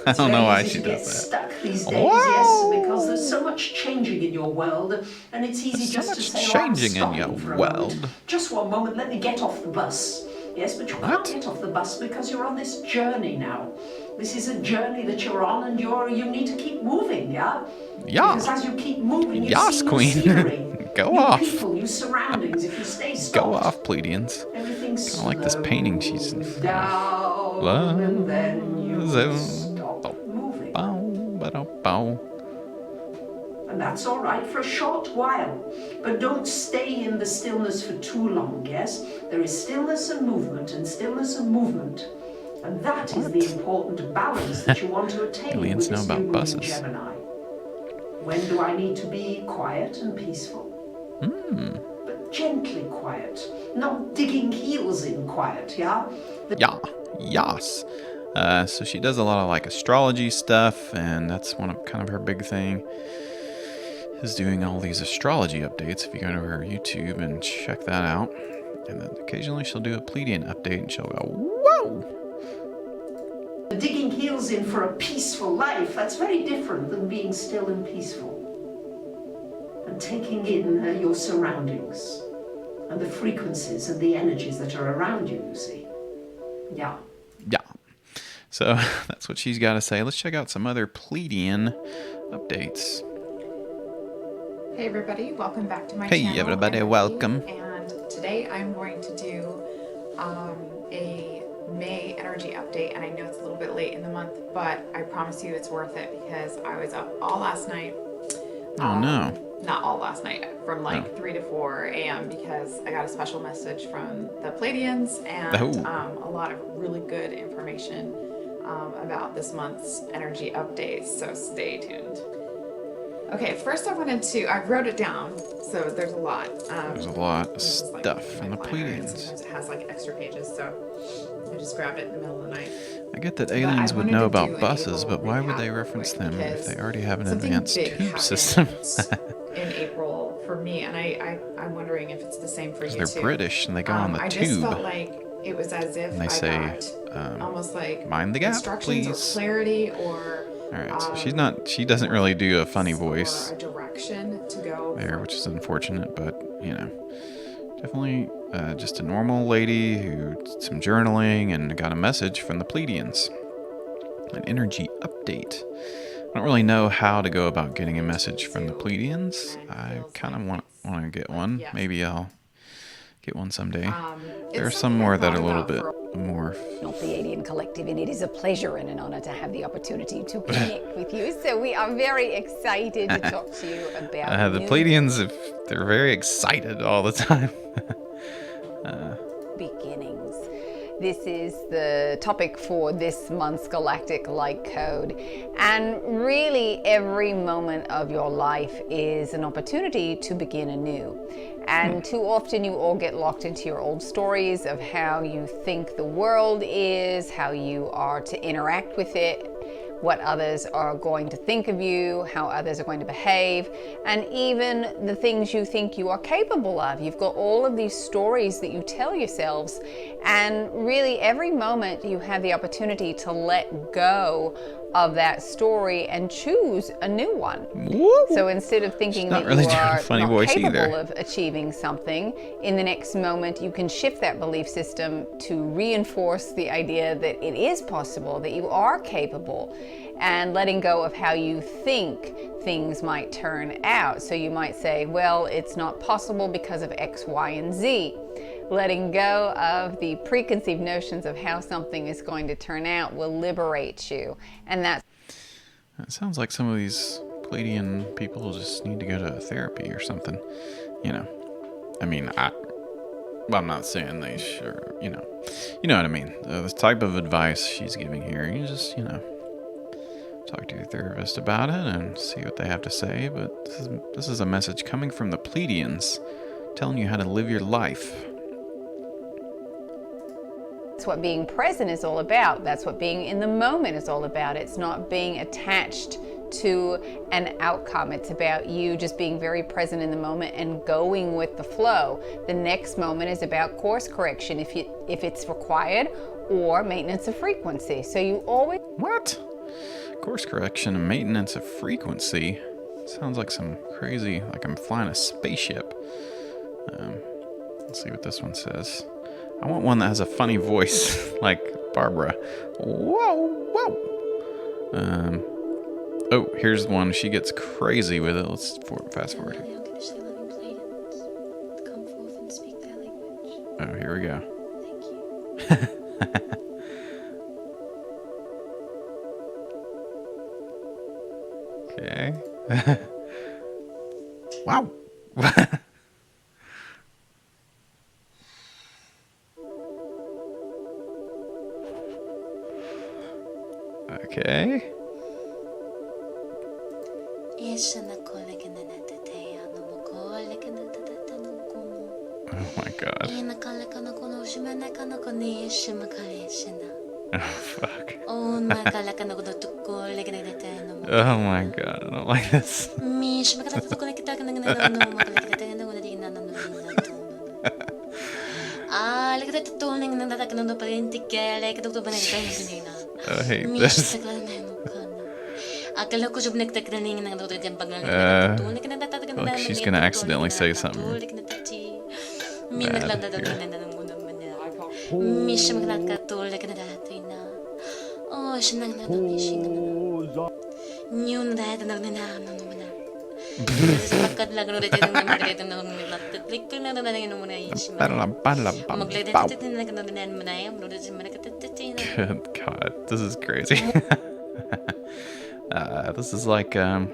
I don't know why It's she very easy to get does that. stuck these days, yes, because there's so much changing in your world, and it's easy There's so just to much say, "Oh, I'm changing in stopping your for a world." moment. Just one moment, let me get off the bus." Yes, but you can't get off the bus because you're on this journey now. This is a journey that you're on, and you need to keep moving, yeah? Yeah. Because as you keep moving, you Yes, see new queen. scenery, Go new off. people, new surroundings. If you stay stopped, Go off, Pleiadians. everything's Kind of like this painting she's down, and then you stop moving. Bow. And that's all right for a short while. But don't stay in the stillness for too long, yes? There is stillness and movement, and stillness and movement. And that is the important balance that you want to attain Aliens with know this about new moon buses. in Gemini. When do I need to be quiet and peaceful? But gently quiet, not digging heels in quiet, yeah? Yeah. Yes. So she does a lot of like astrology stuff, and that's kind of her big thing. Is doing all these astrology updates. If you go to her YouTube and check that out, and then occasionally she'll do a Pleiadian update, and she'll go, "Whoa!" Digging heels in for a peaceful life, that's very different than being still and peaceful. And taking in your surroundings and the frequencies and the energies that are around you, you see. Yeah. Yeah. So that's what she's got to say. Let's check out some other Pleiadian updates. Hey everybody, welcome back to my Hey channel. everybody, I'm welcome. Becky, and today I'm going to do a May energy update, and I know it's a little bit late in the month, but I promise you it's worth it because I was up all last night. Oh no. Not all last night, from like 3 to 4 a.m. because I got a special message from the Pleiadians and a lot of really good information about this month's energy updates, so stay tuned. Okay, first I wrote it down, so there's a lot. There's a lot of stuff from the Planner, and Pleiadians. sometimes it has like extra pages, so I just grabbed it in the middle of the night. I get that But aliens I would wanted know to about do an buses, April but why would they recap reference quick them if because they already have an something advanced big tube happened system? in April for me, and I'm wondering if it's the same for you They're too. British and they go on the I tube. just felt like it was as if And they I say, got almost like mind the gap, instructions please. or clarity or Alright, so she doesn't really do a funny voice a direction to go. there, which is unfortunate, but, you know, definitely just a normal lady who did some journaling and got a message from the Pleiadians. An energy update. I don't really know how to go about getting a message from the Pleiadians. I kind of want to get one. Maybe I'll get one someday. There are some more that are a little bit more. Pleiadian Collective, and it is a pleasure and an honor to have the opportunity to connect with you. So we are very excited to talk to you about The new Pleiadians, they're very excited all the time. beginnings. This is the topic for this month's Galactic Light Code. And really, every moment of your life is an opportunity to begin anew. And too often you all get locked into your old stories of how you think the world is, how you are to interact with it, what others are going to think of you, how others are going to behave, and even the things you think you are capable of. You've got all of these stories that you tell yourselves, and really every moment you have the opportunity to let go of that story and choose a new one. So instead of thinking that really you doing a are funny not voice capable either. of achieving something, in the next moment you can shift that belief system to reinforce the idea that it is possible, that you are capable, and letting go of how you think things might turn out. So you might say, well, it's not possible because of X, Y, and Z. Letting go of the preconceived notions of how something is going to turn out will liberate you. And that's... It sounds like some of these Pleiadian people just need to go to therapy or something. You know, I mean, I'm not saying they sure, you know what I mean. The type of advice she's giving here, you just, talk to your therapist about it and see what they have to say. But this is a message coming from the Pleiadians, telling you how to live your life. That's what being present is all about. That's what being in the moment is all about. It's not being attached to an outcome. It's about you just being very present in the moment and going with the flow. The next moment is about course correction if it's required, or maintenance of frequency. So you always... What? Course correction and maintenance of frequency? Sounds like some crazy, like I'm flying a spaceship. Let's see what this one says. I want one that has a funny voice, like Barbara. Whoa, whoa. Oh, here's one. She gets crazy with it. Let's fast forward. Oh, here we go. Okay. Wow. Okay. Oh my god. Oh fuck. Oh my god, I don't like this. I hate this. Look, she's gonna accidentally say something bad Good God, this is crazy. This is like whatever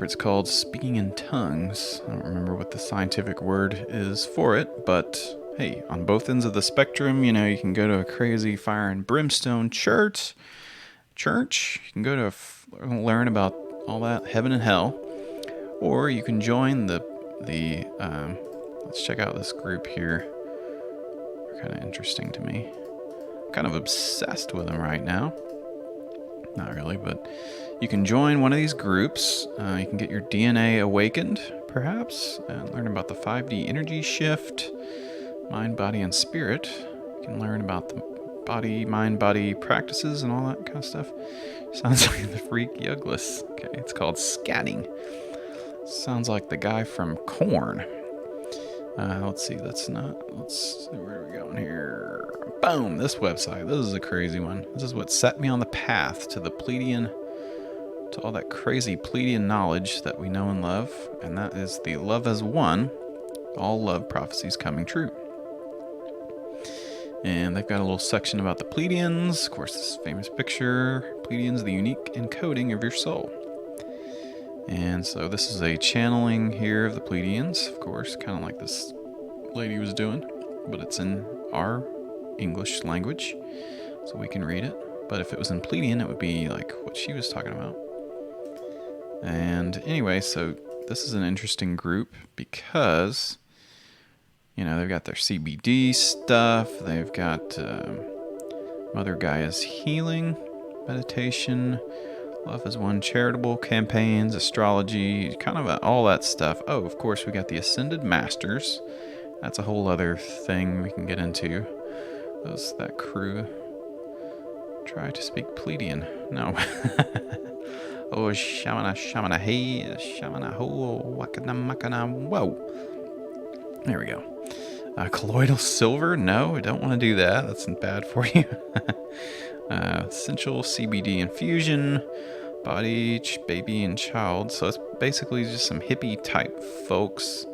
it's called, speaking in tongues. I don't remember what the scientific word is for it, but hey, on both ends of the spectrum, you know, you can go to a crazy fire and brimstone church. You can go to learn about all that, heaven and hell, or you can join the let's check out this group here. They're kind of interesting to me. I'm kind of obsessed with them right now. Not really, but you can join one of these groups. You can get your DNA awakened, perhaps, and learn about the 5D energy shift, mind, body, and spirit. You can learn about the body, mind, body practices and all that kind of stuff. Sounds like the Freak Yuglis. Okay, it's called scatting. Sounds like the guy from Korn. Let's see, let's see, where are we going here? Boom, this website. This is a crazy one. This is what set me on the path to the Pleiadian, to all that crazy Pleiadian knowledge that we know and love, and that is the Love as One, all love prophecies coming true. And they've got a little section about the Pleiadians. Of course, this famous picture, Pleiadians, the unique encoding of your soul. And so this is a channeling here of the Pleiadians, of course, kind of like this lady was doing, but it's in our English language, so we can read it. But if it was in Pleiadian, it would be like what she was talking about. And anyway, so this is an interesting group because, you know, they've got their CBD stuff. They've got Mother Gaia's healing, meditation, Love as One charitable campaigns, astrology, kind of all that stuff. Oh, of course, we got the Ascended Masters. That's a whole other thing we can get into. That crew try to speak Pleiadian. No. Oh, shamana, hey, shamana, ho, wakana, makana, whoa. There we go. Colloidal silver? No, I don't want to do that. That's bad for you. Essential CBD infusion, body, baby, and child. So it's basically just some hippie type folks.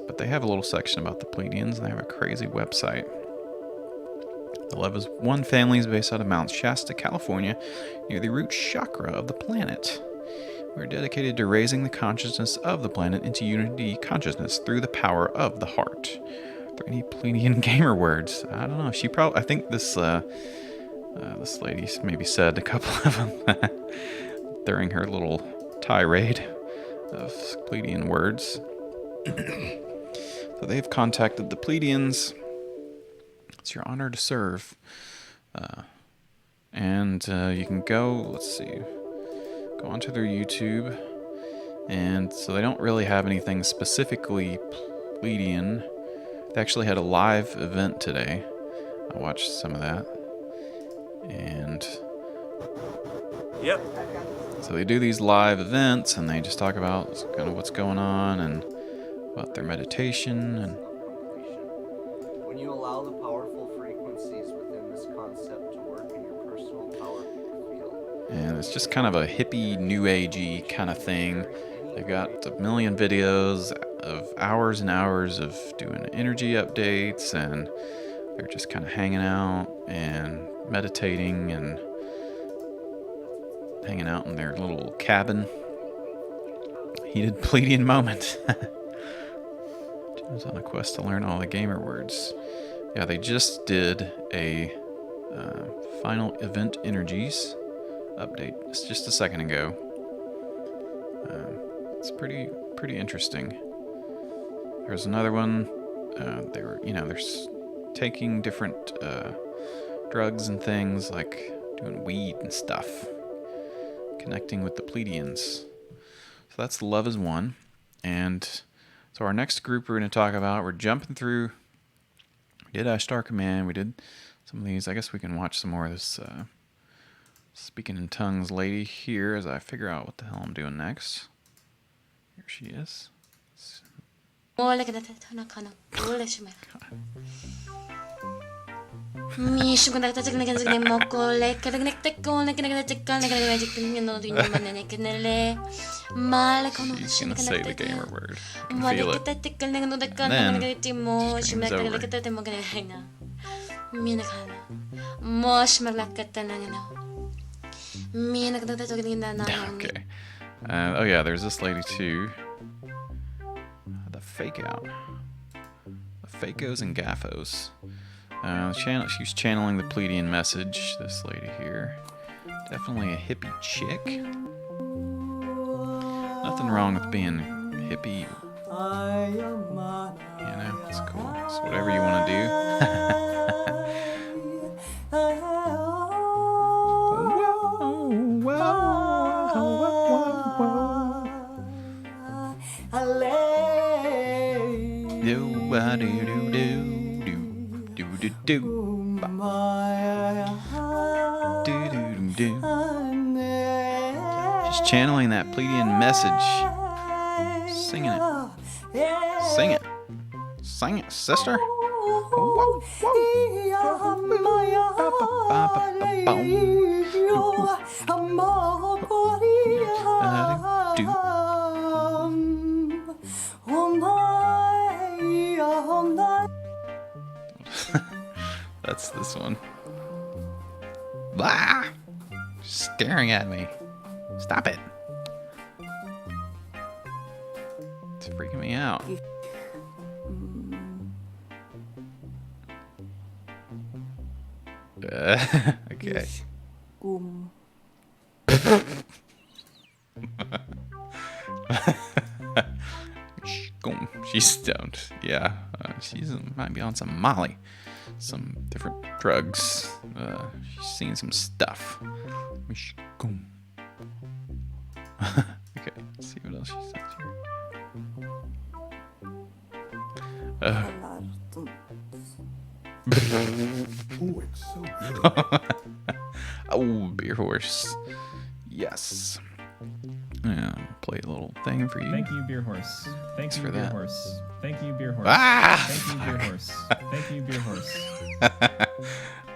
But they have a little section about the Pleiadians, and they have a crazy website. The Love as One family is based out of Mount Shasta, California, near the root chakra of the planet. We're dedicated to raising the consciousness of the planet into unity consciousness through the power of the heart. Any Pleiadian gamer words? I don't know. She probably. I think this this lady maybe said a couple of them during her little tirade of Pleiadian words. So they've contacted the Pleiadians. It's your honor to serve. And you can go, let's see, go onto their YouTube. And so they don't really have anything specifically Pleiadian. They actually had a live event today. I watched some of that. And yep. So they do these live events and they just talk about kind of what's going on and about their meditation and when you allow the powerful frequencies within this concept to work in your personal power field. And it's just kind of a hippie, new agey kind of thing. They've got a million videos of hours and hours of doing energy updates, and they're just kind of hanging out and meditating and hanging out in their little cabin. Heated Pleiadian moment. Jim's on a quest to learn all the gamer words. Yeah, they just did a final event energies update. It's just a second ago. It's pretty interesting. There's another one. They were, they're taking different drugs and things, like doing weed and stuff, connecting with the Pleiadians. So that's Love is One. And so our next group we're going to talk about, we're jumping through. We did Ashtar Command. We did some of these. I guess we can watch some more of this speaking in tongues lady here as I figure out what the hell I'm doing next. Here she is. She's gonna say the gamer word. I can feel it. And then stream's over. Okay. Oh yeah, there's this lady too. The fake out. The Fakos and Gaffos. She's channeling the Pleiadian message, this lady here. Definitely a hippie chick. Nothing wrong with being hippie. It's cool. It's whatever you want to do. Just channeling that Pleiadian message. Singing it. Sing it. Sing it, sister. That's this one. Blah! Staring at me. Stop it. It's freaking me out. Okay. She's stoned. Yeah, she's might be on some Molly, some different drugs. She's seen some stuff. Okay, let's see what else she says here. Oh, it's so good. Oh, Beer Horse. Yes. Yeah, play a little thing for you. Thank you, Beer Horse. Thanks for Beer that. Horse. Thank you, Beer Horse. Ah! Thank you, Beer Horse. Thank you, Beer Horse.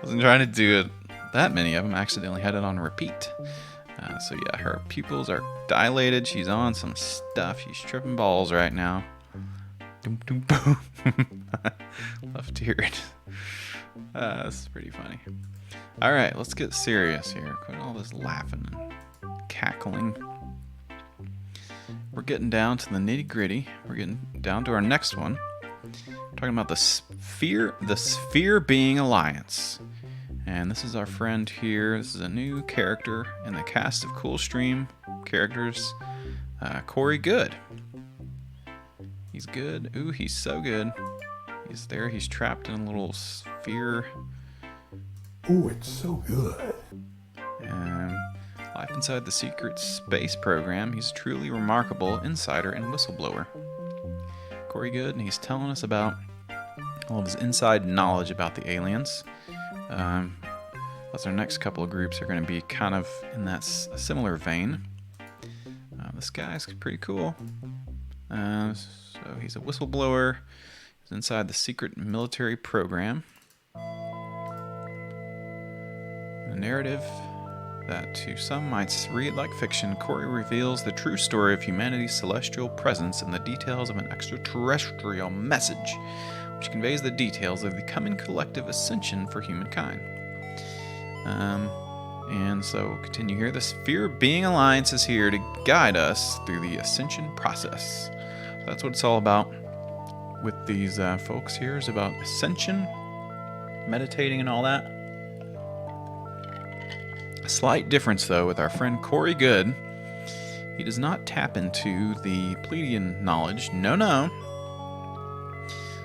Wasn't trying to do it. That many of them accidentally had it on repeat. So yeah, her pupils are dilated. She's on some stuff. She's tripping balls right now. Doom, doom, boom. Love to hear it. This is pretty funny. All right, let's get serious here. Quit all this laughing and cackling. We're getting down to the nitty gritty. We're getting down to our next one. talking about the Sphere Being Alliance. And this is our friend here. This is a new character in the cast of Cool Stream characters. Corey Good. He's good. Ooh, he's so good. He's there. He's trapped in a little sphere. Oh, it's so good. Life inside the secret space program. He's a truly remarkable insider and whistleblower. Corey Good, and he's telling us about all of his inside knowledge about the aliens. Plus, our next couple of groups are going to be kind of in that similar vein. This guy's pretty cool. So he's a whistleblower. He's inside the secret military program. The narrative that to some might read like fiction, Corey reveals the true story of humanity's celestial presence and the details of an extraterrestrial message, which conveys the details of the coming collective ascension for humankind. And so, continue here. The Sphere Being Alliance is here to guide us through the ascension process. So that's what it's all about with these folks here, is about ascension, meditating and all that. A slight difference, though, with our friend Corey Good. He does not tap into the Pleiadian knowledge. No.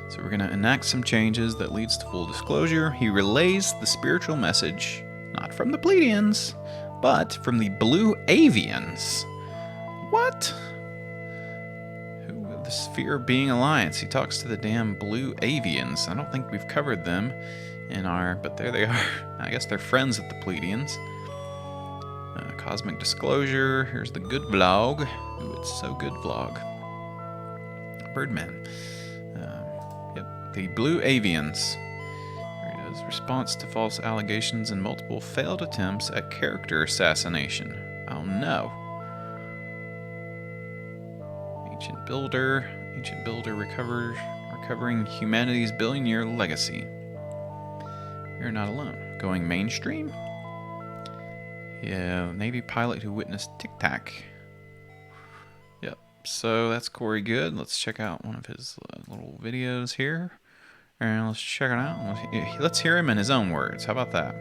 So we're going to enact some changes that leads to full disclosure. He relays the spiritual message, not from the Pleiadians, but from the Blue Avians. What? The Sphere Being Alliance. He talks to the damn Blue Avians. I don't think we've covered them in our... But there they are. I guess they're friends with the Pleiadians. Cosmic Disclosure. Here's the good vlog. Ooh, it's so good vlog. Birdman. Yep. The Blue Avians. Here he does. Response to false allegations and multiple failed attempts at character assassination. Oh no. Ancient Builder recovering humanity's billion-year legacy. You're not alone. Going mainstream? Yeah, Navy pilot who witnessed Tic Tac. Yep, so that's Corey Good. Let's check out one of his little videos here. And let's check it out. Let's hear him in his own words. How about that?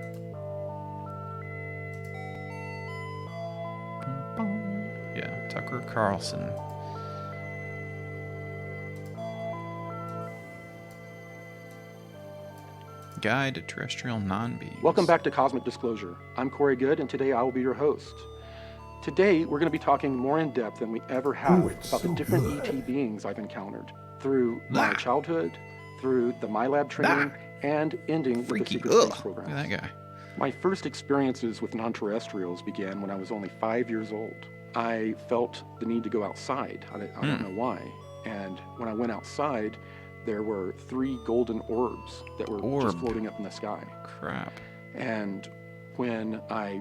Yeah, Tucker Carlson. Guide to Terrestrial Non-Beings. Welcome back to Cosmic Disclosure. I'm Corey Good, and today I will be your host. Today, we're going to be talking more in depth than we ever have about the different ET beings I've encountered through my childhood, through the MyLab training, and ending with the secret space program. Look at that guy. My first experiences with non-terrestrials began when I was only 5 years old. I felt the need to go outside. I don't know why. And when I went outside, there were 3 golden orbs that were just floating up in the sky. Crap. And when I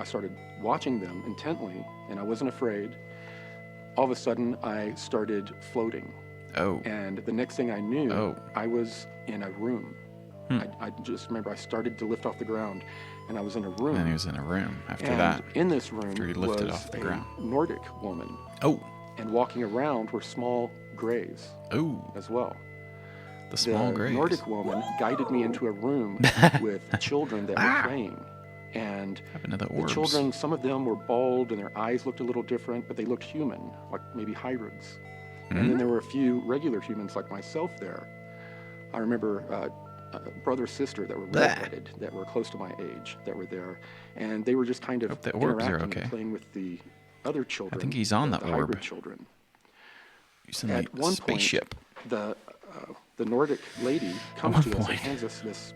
started watching them intently, and I wasn't afraid, all of a sudden I started floating. Oh. And the next thing I knew, I was in a room. I just remember I started to lift off the ground, and I was in a room. And he was in a room after and that. In this room After he lifted was off the a ground. Nordic woman. Oh. And walking around were small grays. As well. The small grays. The Nordic woman guided me into a room with children that were playing. And the children, some of them were bald and their eyes looked a little different, but they looked human, like maybe hybrids. And then there were a few regular humans like myself there. I remember brother, sister that were redheaded, that were close to my age, that were there. And they were just kind of interacting and playing with the other children. I think he's on the that orb. hybrid children. He's in At the one spaceship. Point, the Nordic lady comes to us and hands us this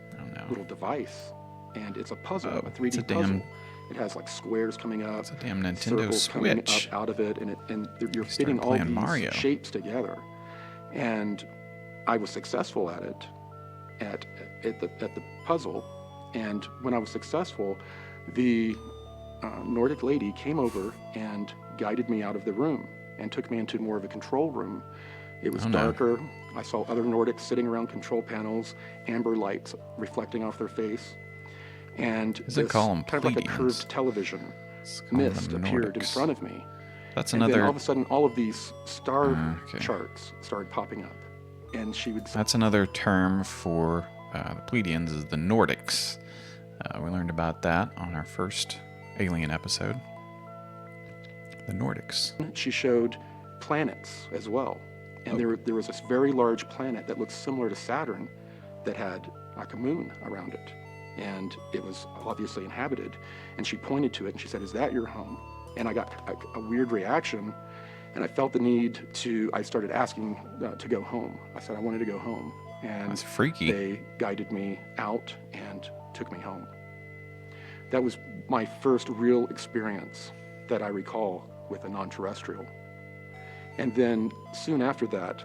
little device, and it's a puzzle, a 3D puzzle. It has like squares coming up, it's a damn Nintendo circles coming Switch. up out of it, and you're fitting all these Mario. shapes together. And I was successful at it, at the puzzle. And when I was successful, the Nordic lady came over and guided me out of the room and took me into more of a control room. It was darker. I saw other Nordics sitting around control panels, amber lights reflecting off their face. And this kind of like a curved television mist appeared in front of me. That's and another. then all of a sudden, all of these star charts started popping up. and she would. That's another term for the Pleiadians, is the Nordics. We learned about that on our first alien episode. The Nordics. She showed planets as well. And there was this very large planet that looked similar to Saturn that had like a moon around it. And it was obviously inhabited. And she pointed to it and she said, "Is that your home?" And I got a weird reaction. And I felt the need I started asking to go home. I said I wanted to go home. And that's freaky. They guided me out and took me home. That was my first real experience that I recall with a non-terrestrial. And then soon after that,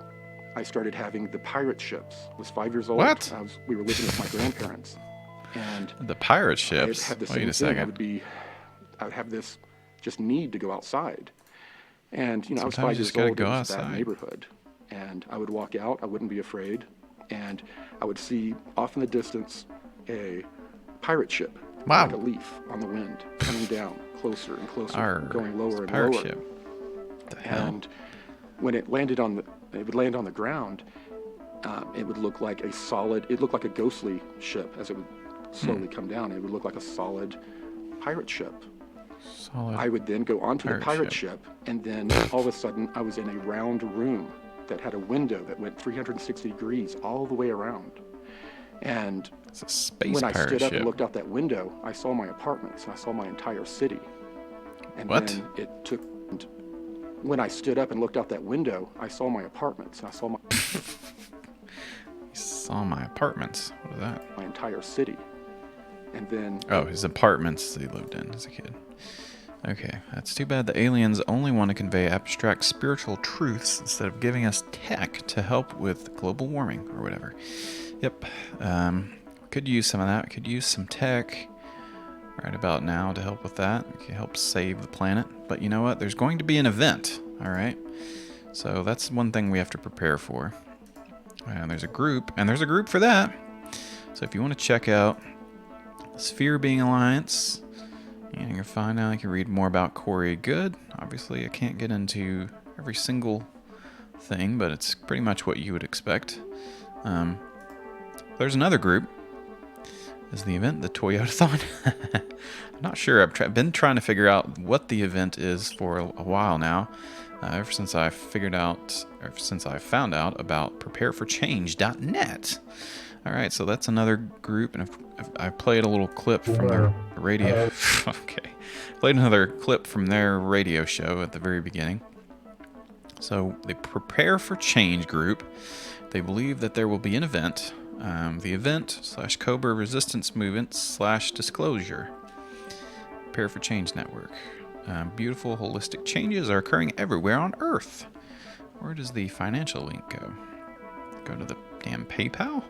I started having the pirate ships. I was 5 years old. What? We were living with my grandparents. And the pirate ships? I had the Wait same a thing. second. I would have this just need to go outside. And, you know, Sometimes I was 5 you years just gotta old. go It was a outside. bad neighborhood. And I would walk out. I wouldn't be afraid. And I would see off in the distance a pirate ship. Wow. Like a leaf on the wind, coming down closer and closer, going lower and pirate lower. ship. The hell? And when it landed it would land on the ground, it would look like it looked like a ghostly ship as it would slowly come down. It would look like a solid pirate ship. I would then go onto the pirate ship, and then all of a sudden I was in a round room that had a window that went 360 degrees all the way around. And it's a space when I pirate stood up ship. and looked out that window, I saw my apartments and I saw my entire city. And What? then when I stood up and looked out that window, I saw my apartments and I saw my You saw my apartments. What is that? my entire city. And then Oh, his apartments that he lived in as a kid. Okay, that's too bad the aliens only want to convey abstract spiritual truths instead of giving us tech to help with global warming or whatever. Yep, could use some of that. Could use some tech right about now to help with that. It can help save the planet. But you know what? There's going to be an event, all right? So that's one thing we have to prepare for. And there's a group for that. So if you want to check out Sphere Being Alliance, and you can find out, you can read more about Corey Good. Obviously, I can't get into every single thing, but it's pretty much what you would expect. There's another group. Is the event the Toyotathon? I'm not sure. I've been trying to figure out what the event is for a while now. Ever since I found out about prepareforchange.net. All right, so that's another group, and I played a little clip from their radio. Okay, played another clip from their radio show at the very beginning. So the Prepare for Change group, they believe that there will be an event. The event / Cobra Resistance Movement / Disclosure. Prepare for Change Network. Beautiful holistic changes are occurring everywhere on Earth. Where does the financial link go? Go to the damn PayPal?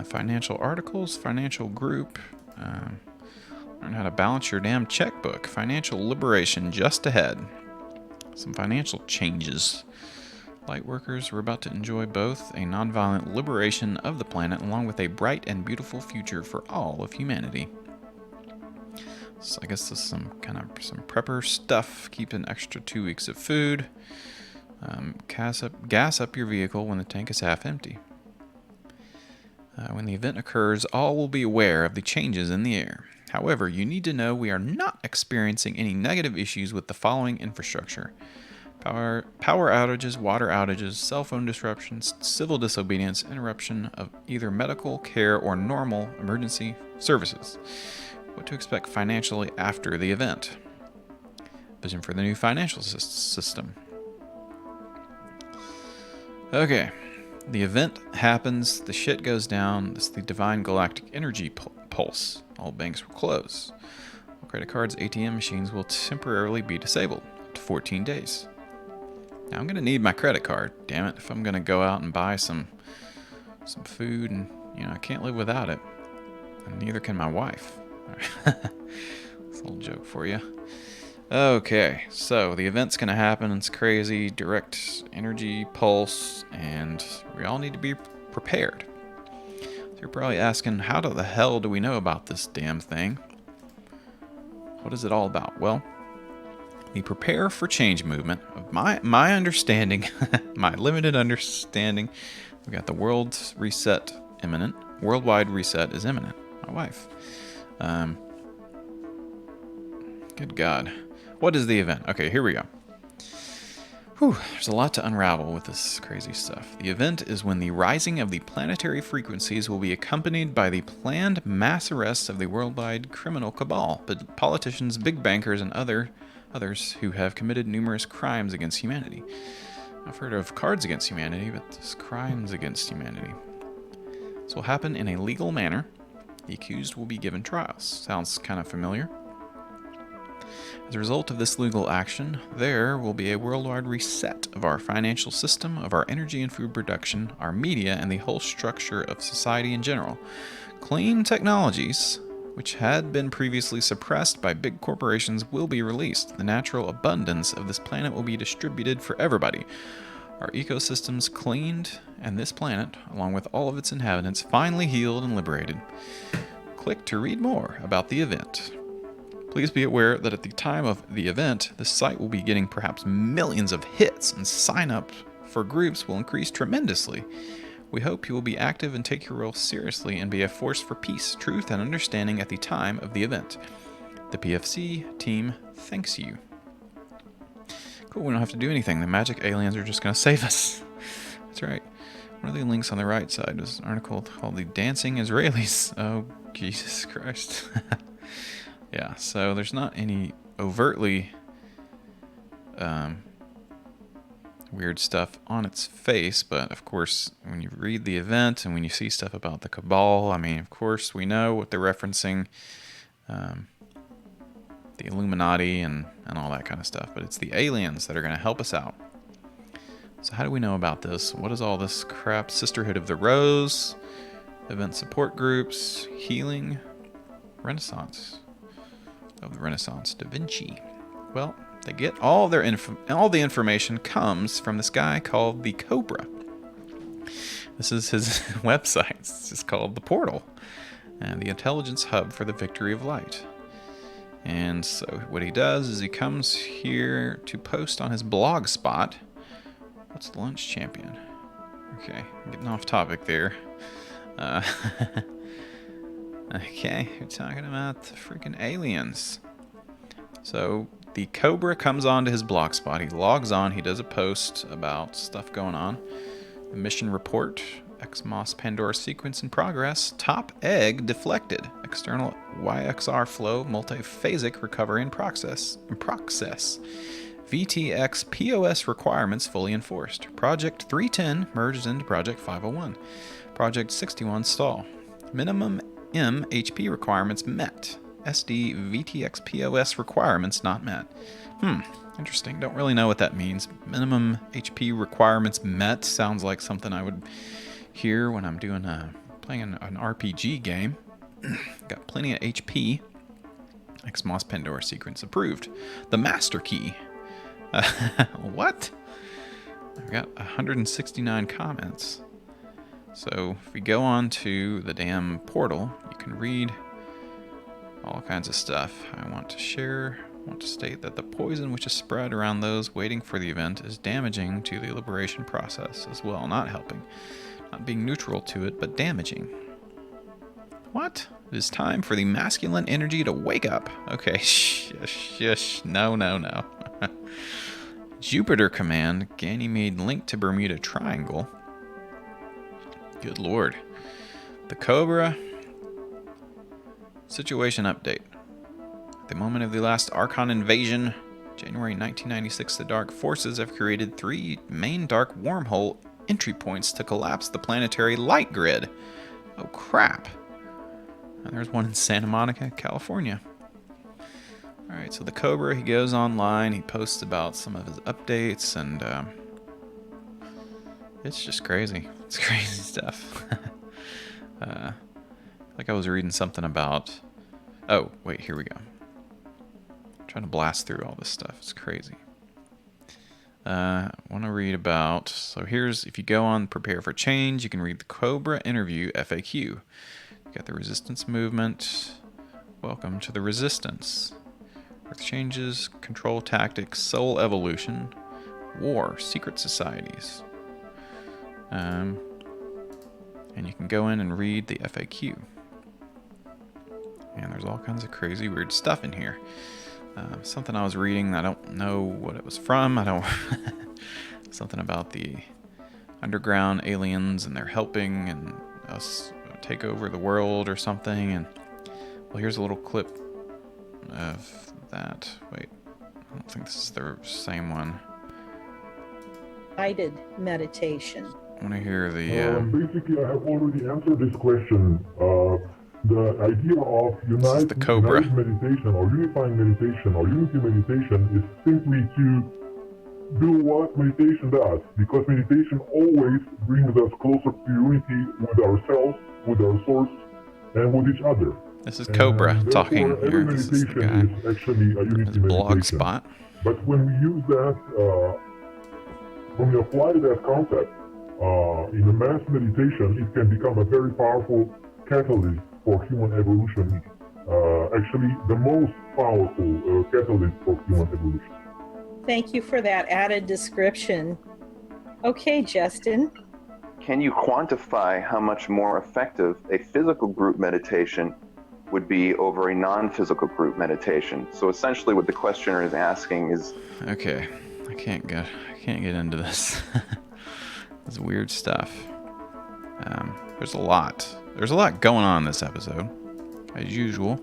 Financial articles, financial group. Learn how to balance your damn checkbook. Financial liberation just ahead. Some financial changes. Lightworkers, we're about to enjoy both a nonviolent liberation of the planet along with a bright and beautiful future for all of humanity. So I guess this is some prepper stuff. Keep an extra 2 weeks of food. Gas up your vehicle when the tank is half empty. When the event occurs, all will be aware of the changes in the air. However, you need to know we are not experiencing any negative issues with the following infrastructure. Power outages, water outages, cell phone disruptions, civil disobedience, interruption of either medical care or normal emergency services. What to expect financially after the event. Vision for the new financial system. Okay. The event happens, the shit goes down, it's the divine galactic energy pulse. All banks will close. All credit cards, ATM machines will temporarily be disabled, up to 14 days. Now I'm going to need my credit card, damn it, if I'm going to go out and buy some food, and I can't live without it. And neither can my wife. That's a little joke for you. Okay, so the event's going to happen. It's crazy, direct energy pulse, and we all need to be prepared. So you're probably asking, how the hell do we know about this damn thing? What is it all about? Well, The Prepare for Change movement, of my understanding, my limited understanding, we got the world's reset imminent. Worldwide reset is imminent. My wife. Good God. What is the event? Okay, here we go. Whew, there's a lot to unravel with this crazy stuff. The event is when the rising of the planetary frequencies will be accompanied by the planned mass arrests of the worldwide criminal cabal, but politicians, big bankers, and others who have committed numerous crimes against humanity. I've heard of Cards Against Humanity, but this crimes against humanity. This will happen in a legal manner. The accused will be given trials. Sounds kind of familiar. As a result of this legal action, there will be a worldwide reset of our financial system, of our energy and food production, our media, and the whole structure of society in general. Clean technologies, which had been previously suppressed by big corporations, will be released. The natural abundance of this planet will be distributed for everybody. Our ecosystems cleaned, and this planet, along with all of its inhabitants, finally healed and liberated. Click to read more about the event. Please be aware that at the time of the event, the site will be getting perhaps millions of hits, and sign-up for groups will increase tremendously. We hope you will be active and take your role seriously and be a force for peace, truth, and understanding at the time of the event. The PFC team thanks you. Cool, we don't have to do anything. The magic aliens are just going to save us. That's right. One of the links on the right side was an article called The Dancing Israelis. Oh, Jesus Christ. Yeah, so there's not any overtly weird stuff on its face, but of course, when you read the event and when you see stuff about the Cabal, I mean, of course, we know what they're referencing, the Illuminati and all that kind of stuff, but it's the aliens that are going to help us out. So how do we know about this? What is all this crap? Sisterhood of the Rose, event support groups, healing, Renaissance. Of the Renaissance, Da Vinci. Well, they get all the information comes from this guy called the Cobra. This is his website. It's just called The Portal, and the intelligence hub for the victory of light. And so what he does is he comes here to post on his blog spot. What's the lunch champion? Okay, I'm getting off topic there. Okay, you're talking about the freaking aliens. So the Cobra comes onto his blog spot. He logs on. He does a post about stuff going on. The mission report: XMOS Pandora sequence in progress. Top egg deflected. External YXR flow multiphasic recovery in process. VTX POS requirements fully enforced. Project 310 merged into Project 501. Project 61 stall. Minimum MP requirements met. SD VTX POS requirements not met. Interesting. Don't really know what that means. Minimum HP requirements met sounds like something I would hear when I'm doing playing an RPG game. Got plenty of HP. XMOS Pandora sequence approved. The master key. What? I've got 169 comments. So if we go on to the damn portal, you can read all kinds of stuff. I want to state that the poison which is spread around those waiting for the event is damaging to the liberation process as well, not helping. Not being neutral to it, but damaging. What? It is time for the masculine energy to wake up. Okay, shush. No. Jupiter command, Ganymede link to Bermuda Triangle. Good lord. The Cobra. Situation update. At the moment of the last Archon invasion, January 1996, the Dark Forces have created 3 main dark wormhole entry points to collapse the planetary light grid. Oh crap. And there's one in Santa Monica, California. Alright, so the Cobra, he goes online, he posts about some of his updates, and it's just crazy. It's crazy stuff. Like I was reading something about... Oh, wait, here we go. I'm trying to blast through all this stuff. It's crazy. I want to read about... So here's... If you go on Prepare for Change, you can read the Cobra interview FAQ. You got the Resistance Movement. Welcome to the Resistance. Earth changes, control tactics, soul evolution, war, secret societies. And you can go in and read the FAQ. And there's all kinds of crazy, weird stuff in here. Something I was reading, I don't know what it was from. I don't. Something about the underground aliens and they're helping and us take over the world or something. And well, here's a little clip of that. Wait, I don't think this is the same one. Guided meditation. I want to hear the. Basically, I have already answered this question. The idea of united meditation or unifying meditation or unity meditation is simply to do what meditation does, because meditation always brings us closer to unity with ourselves, with our source, and with each other. This is Cobra talking here. This is the guy. Is actually a unity blog meditation. spot. But when we use that, when we apply that concept in a mass meditation, it can become a very powerful catalyst for human evolution. Actually, the most powerful catalyst for human evolution. Thank you for that added description. Okay, Justin. Can you quantify how much more effective a physical group meditation would be over a non-physical group meditation? So essentially what the questioner is asking is... Okay, I can't get into this. This weird stuff. There's a lot going on in this episode, as usual.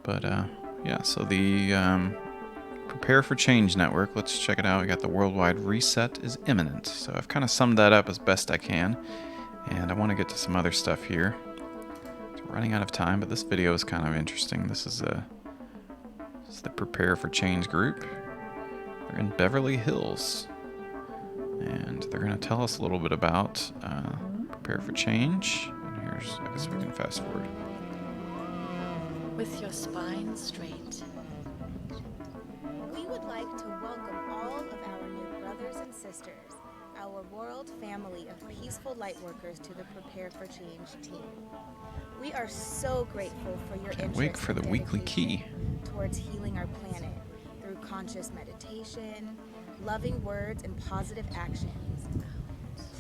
But yeah, so the Prepare for Change Network, let's check it out. We got the worldwide reset is imminent. So I've kind of summed that up as best I can. And I want to get to some other stuff here. We're running out of time, but this video is kind of interesting. This is the Prepare for Change group. They're in Beverly Hills. And they're going to tell us a little bit about Prepare for Change. And here's, I guess we can fast forward. With your spine straight. We would like to welcome all of our new brothers and sisters, our world family of peaceful lightworkers, to the Prepare for Change team. We are so grateful for your interest Wait for the weekly key towards healing our planet through conscious meditation, loving words, and positive actions.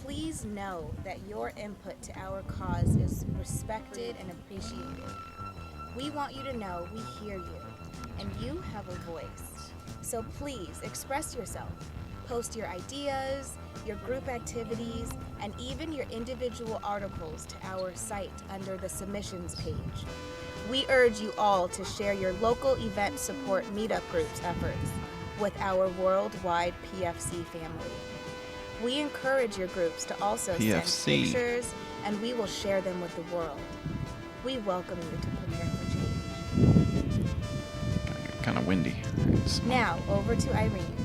Please know that your input to our cause is respected and appreciated. We want you to know we hear you, and you have a voice. So please express yourself. Post your ideas, your group activities, and even your individual articles to our site under the submissions page. We urge you all to share your local event support meetup groups efforts with our worldwide PFC family. We encourage your groups to also send pictures, and we will share them with the world. We welcome you to Prepare for Change. Kind of windy. Right, now, over to Irene.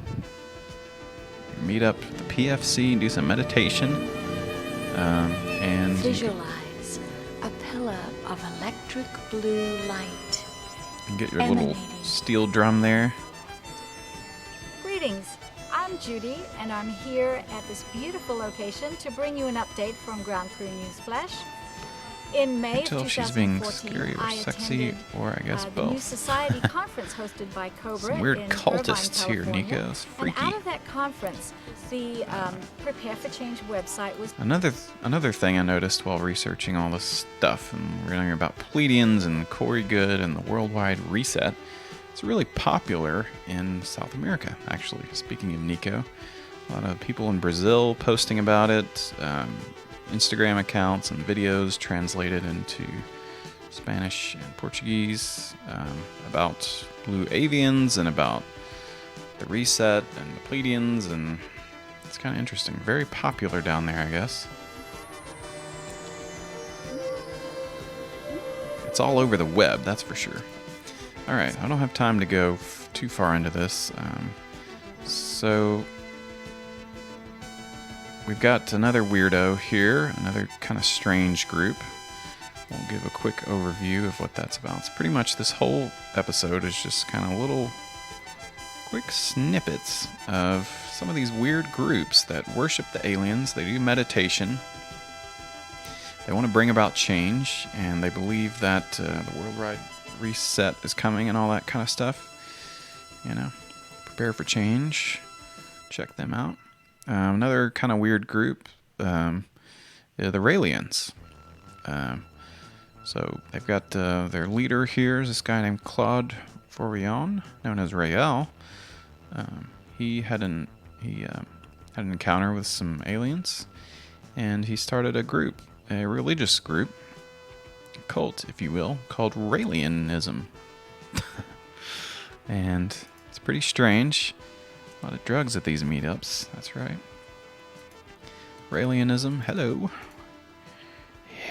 Meet up at the PFC and do some meditation. And visualize a pillar of electric blue light. And get your little steel drum there. Greetings. I'm Judy, and I'm here at this beautiful location to bring you an update from Ground Crew Newsflash. In May of 2014, she's being scary or sexy, or I guess both. The New Society conference hosted by Cobra Some weird in cultists Irvine, here, Nico. It's freaky. And out of that conference, the Prepare for Change website was... Another thing I noticed while researching all this stuff and learning about Pleiadians and Corey Good and the Worldwide Reset, it's really popular in South America, actually. Speaking of Nico, a lot of people in Brazil posting about it. Instagram accounts and videos translated into Spanish and Portuguese about blue avians and about the reset and the Pleiadians, and it's kind of interesting. Very popular down there, I guess. It's all over the web, that's for sure. All right, I don't have time to go too far into this. So we've got another weirdo here, another kind of strange group. We'll give a quick overview of what that's about. It's pretty much this whole episode is just kind of little quick snippets of some of these weird groups that worship the aliens. They do meditation. They want to bring about change, and they believe that the worldwide reset is coming and all that kind of stuff. You know, prepare for change. Check them out. Another kind of weird group, the Raelians. So they've got their leader here is this guy named Claude Vorilhon, known as Rael. He had an encounter with some aliens, and he started a group, a religious group, a cult, if you will, called Raelianism. And it's pretty strange. A lot of drugs at these meetups. That's right. Raelianism. Hello.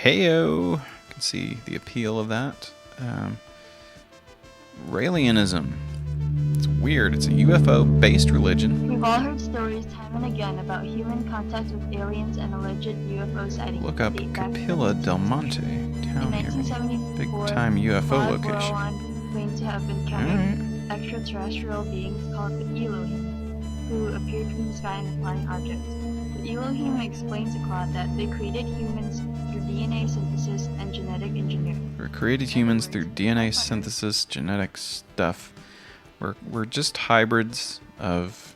Heyo. You can see the appeal of that. Raelianism. It's weird. It's a UFO-based religion. We've all heard stories time and again about human contact with aliens and alleged UFO sightings. Look up Capilla del Monte. Town here. Big time UFO location. Claimed to have been counting extraterrestrial beings called the Elohim, who appeared from the sky in a flying object. The Elohim explained to Claude that they created humans through DNA synthesis and genetic engineering. We're created humans through DNA synthesis, genetic stuff. We're just hybrids of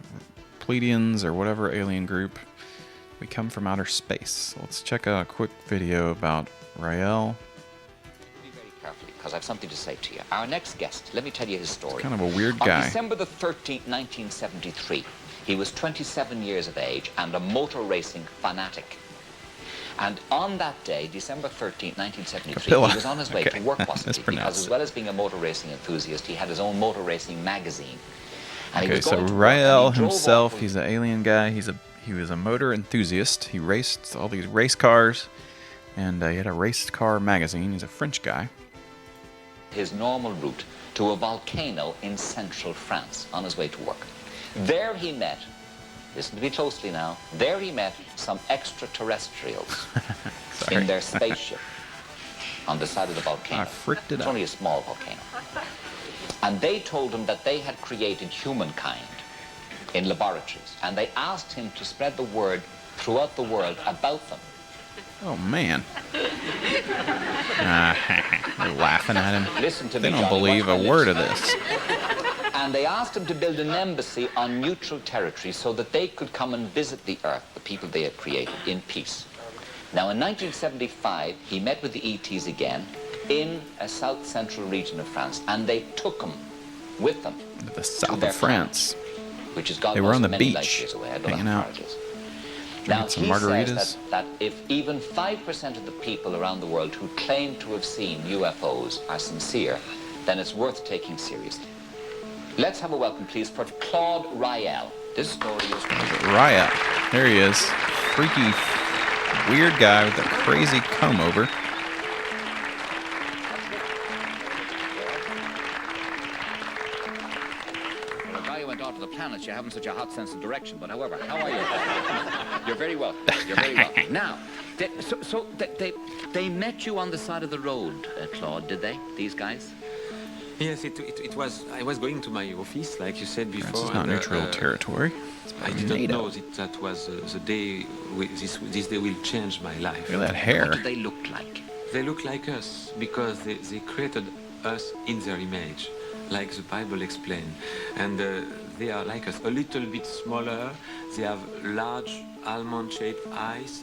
Pleiadians or whatever alien group. We come from outer space. Let's check out a quick video about Rael. Because I have something to say to you. Our next guest, let me tell you his story. He's kind of a weird guy. On December the 13th, 1973, he was 27 years of age and a motor racing fanatic. And on that day, December 13th, 1973, Capilla. he was on his way to work, wasn't he? Because as well as being a motor racing enthusiast, he had his own motor racing magazine. And Okay, so Rael himself, he's an alien guy. He was a motor enthusiast. He raced all these race cars, and he had a race car magazine. He's a French guy. His normal route to a volcano in central France on his way to work. There he met, listen to me closely now, there he met some extraterrestrials in their spaceship on the side of the volcano. I freaked it It's out. only a small volcano. And they told him that they had created humankind in laboratories, and they asked him to spread the word throughout the world about them. Oh, man. They're laughing at him. Listen to They me, don't Johnny, believe watch a my word lips. of this. And they asked him to build an embassy on neutral territory so that they could come and visit the Earth, the people they had created, in peace. Now, in 1975, he met with the ETs again in a south-central region of France, and they took him with them. The south of France. Which is God They were knows on the many light beach, years away. I don't know hanging how out, far it is. drinking Now, some he margaritas. says that if even 5% of the people around the world who claim to have seen UFOs are sincere, then it's worth taking seriously. Let's have a welcome, please, for Claude Rael. This story is... Rael. There he is. Freaky, weird guy with a crazy comb over. For a guy who went off to the planets, you haven't such a hot sense of direction. But however, how are you? You're very well. You're very well. Now, they met you on the side of the road, Claude, did they? These guys? Yes, it was. I was going to my office, like you said before. This is not neutral territory. I didn't know that was the day. This day will change my life. Look at that hair. What do they look like? They look like us because they created us in their image, like the Bible explains, and they are like us, a little bit smaller. They have large almond-shaped eyes,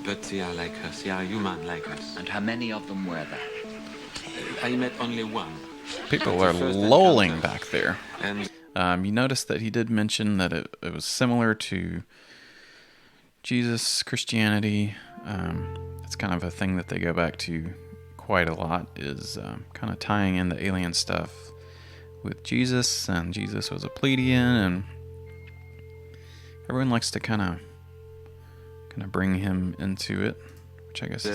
but they are like us. They are human like us. And how many of them were there? I met only one. People are lolling back there. You notice that he did mention that it was similar to Jesus, Christianity. It's kind of a thing that they go back to quite a lot, is kind of tying in the alien stuff with Jesus, and Jesus was a Pleiadian, and everyone likes to kind of bring him into it, which I guess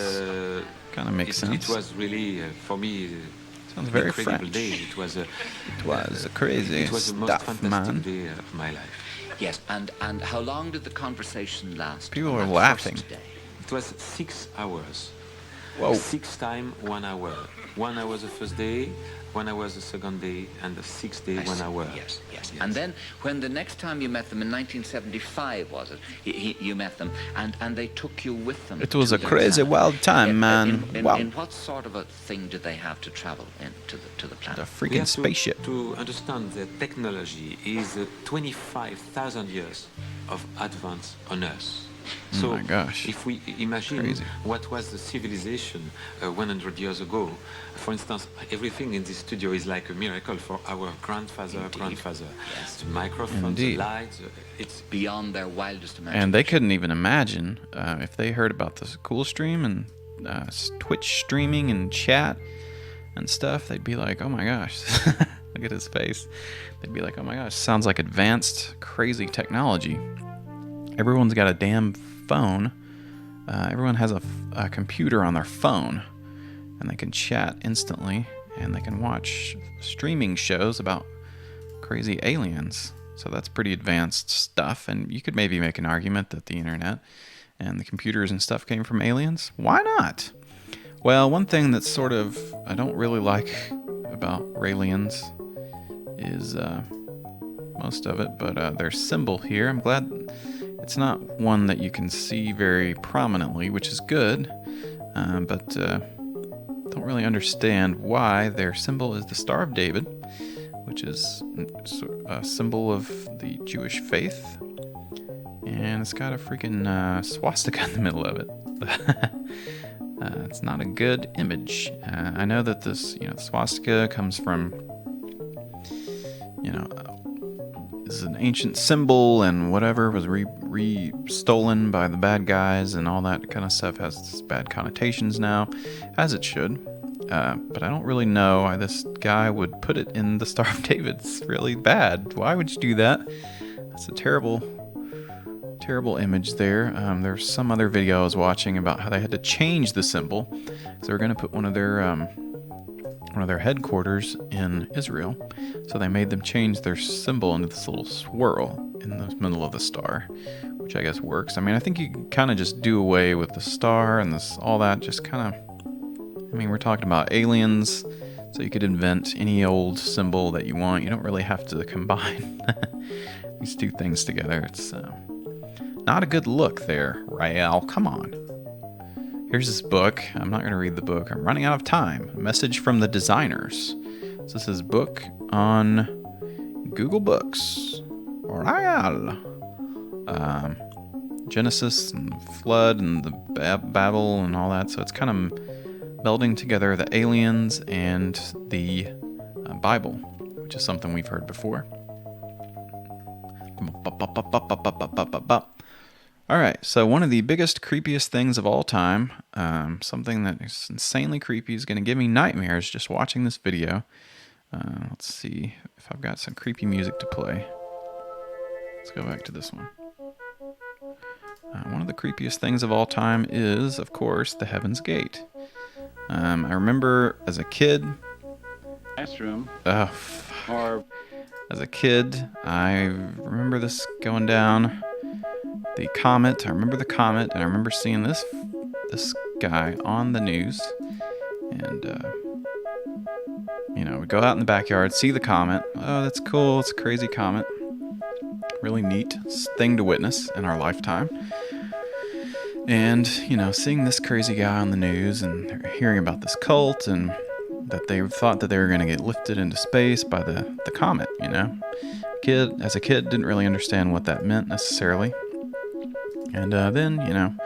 kind of makes sense. It was really, for me, sounds very incredible French. day. It was a crazy it was the most stuff, fantastic man. day of my life. Yes, and how long did the conversation last? People on are that laughing. first day? It was 6 hours. Whoa. 6 times 1 hour. 1 hour the first day, 1 hour the second day, and the 6th day 1 hour. Yes. And then when the next time you met them in 1975, was it? You met them, and they took you with them. It was to a their crazy planet. wild time, man. Wow. In what sort of a thing did they have to travel to the planet? The We freaking have spaceship. To understand that technology is 25,000 years of advance on Earth. So Oh my gosh. if we imagine Crazy. what was the civilization 100 years ago, for instance, everything in this studio is like a miracle for our grandfather. Yes. The microphone, Indeed. the lights, it's beyond their wildest imagination. And they couldn't even imagine if they heard about this cool stream and Twitch streaming and chat and stuff. They'd be like, "Oh my gosh, look at his face." They'd be like, "Oh my gosh, sounds like advanced, crazy technology." Everyone's got a damn phone. Everyone has a computer on their phone, and they can chat instantly, and they can watch streaming shows about crazy aliens. So that's pretty advanced stuff, and you could maybe make an argument that the internet and the computers and stuff came from aliens. Why not? Well, one thing that's sort of I don't really like about Raelians is most of it, but their symbol here, I'm glad it's not one that you can see very prominently, which is good, but don't really understand why their symbol is the Star of David, which is a symbol of the Jewish faith, and it's got a freaking swastika in the middle of it. It's not a good image. I know that this, swastika comes from, is an ancient symbol, and whatever was stolen by the bad guys, and all that kind of stuff has bad connotations now, as it should. But I don't really know why this guy would put it in the Star of David. It's really bad. Why would you do that? That's a terrible image there. There's some other video I was watching about how they had to change the symbol because they were going to put one of their headquarters in Israel. So they made them change their symbol into this little swirl in the middle of the star, which I guess works. I mean, I think you can kind of just do away with the star and all that. Just kind of, we're talking about aliens, so you could invent any old symbol that you want. You don't really have to combine these two things together. It's not a good look there, Rael. Come on. Here's this book. I'm not going to read the book. I'm running out of time. A message from the designers. So this is book on Google Books. Rael. Genesis and flood and the Babel and all that. So it's kind of melding together the aliens and the Bible, which is something we've heard before. Alright, so one of the biggest, creepiest things of all time, something that is insanely creepy, is going to give me nightmares just watching this video. Let's see if I've got some creepy music to play. Let's go back to this one. One of the creepiest things of all time is, of course, the Heaven's Gate. I remember as a kid... Classroom. As a kid, I remember this going down... The comet, I remember the comet, and I remember seeing this guy on the news, and, we'd go out in the backyard, see the comet. Oh, that's cool, it's a crazy comet. Really neat thing to witness in our lifetime. And, seeing this crazy guy on the news, and hearing about this cult, and that they thought that they were going to get lifted into space by the comet, As a kid, didn't really understand what that meant necessarily. And then,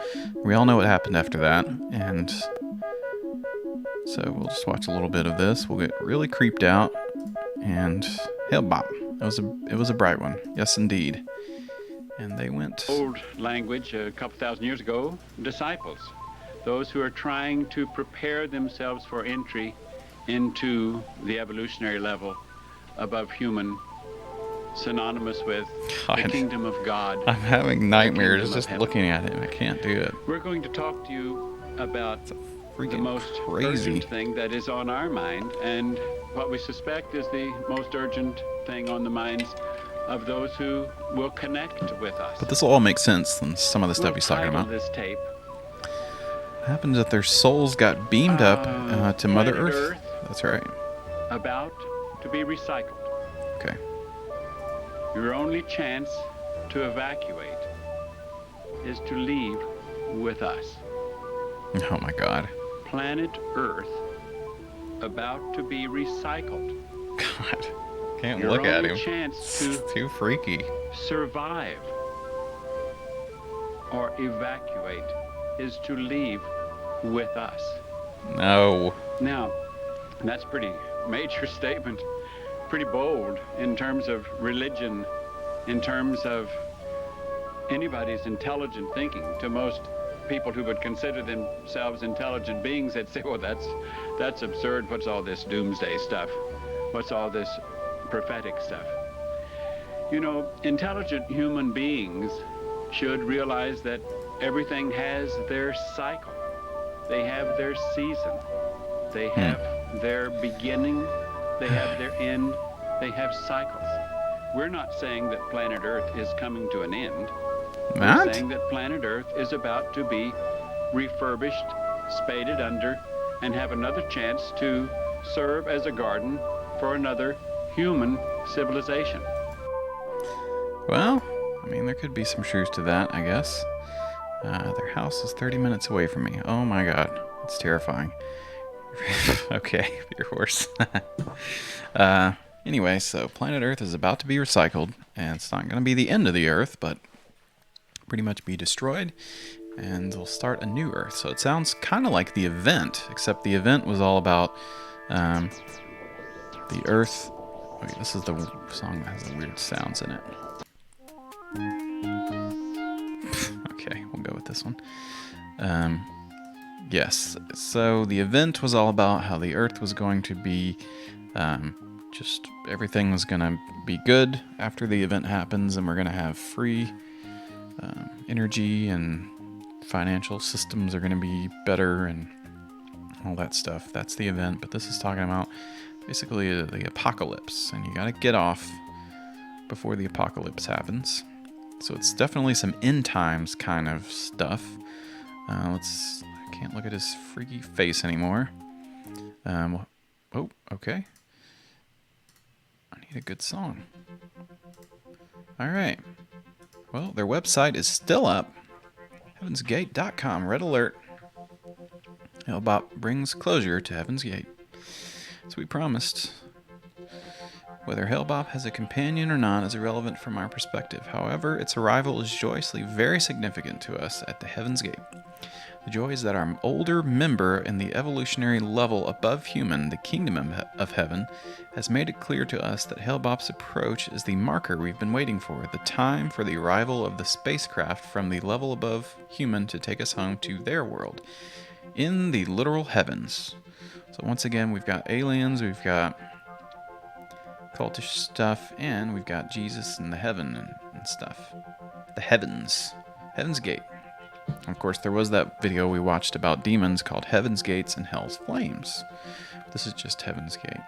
we all know what happened after that, and so we'll just watch a little bit of this. We'll get really creeped out, and hail bop. It was a bright one, yes indeed. And they went... Old language, a couple thousand years ago, disciples. Those who are trying to prepare themselves for entry into the evolutionary level above human, synonymous with the kingdom of God. I'm having nightmares just looking at it. I can't do it. We're going to talk to you about the most crazy urgent thing that is on our mind, and what we suspect is the most urgent thing on the minds of those who will connect with us. But this will all make sense than some of the stuff he's talking about. This tape, Happens that their souls got beamed up to Mother Earth. That's right. About to be recycled. Okay. Your only chance to evacuate is to leave with us. Oh my God. Planet Earth about to be recycled. God. Can't Your look at only him. chance to It's too freaky. survive or evacuate is to leave with us. No. Now, that's a pretty major statement, pretty bold in terms of religion, in terms of anybody's intelligent thinking. To most people who would consider themselves intelligent beings, they'd say, well, that's absurd. What's all this doomsday stuff? What's all this prophetic stuff? You know, intelligent human beings should realize that everything has their cycle. They have their season. They have their beginning. They have their end. They have cycles. We're not saying that planet Earth is coming to an end. We're saying that planet Earth is about to be refurbished, spaded under, and have another chance to serve as a garden for another human civilization. Well, I mean, there could be some truth to that, I guess. Their house is 30 minutes away from me. Oh my God, it's terrifying. Okay, your horse. Anyway, so planet Earth is about to be recycled, and it's not going to be the end of the Earth, but pretty much be destroyed, and they'll start a new Earth. So it sounds kind of like the event, except the event was all about the Earth. Okay, this is the song that has the weird sounds in it. Okay, we'll go with this one. Yes, so the event was all about how the Earth was going to be, just everything was going to be good after the event happens, and we're going to have free energy, and financial systems are going to be better, and all that stuff. That's the event, but this is talking about basically the apocalypse, and you got to get off before the apocalypse happens. So it's definitely some end times kind of stuff. I can't look at his freaky face anymore. Oh, okay. I need a good song. All right. Well, their website is still up. Heavensgate.com. Red alert. Hale-Bopp brings closure to Heaven's Gate. As we promised. Whether Hale-Bopp has a companion or not is irrelevant from our perspective. However, its arrival is joyously very significant to us at the Heaven's Gate. The joy is that our older member in the evolutionary level above human, the Kingdom of Heaven, has made it clear to us that Hale-Bopp's approach is the marker we've been waiting for, the time for the arrival of the spacecraft from the level above human to take us home to their world, in the literal heavens. So once again, we've got aliens, we've got cultish stuff, and we've got Jesus and the heaven and stuff. The heavens. Heaven's Gate. Of course, there was that video we watched about demons called Heaven's Gates and Hell's Flames. This is just Heaven's Gate.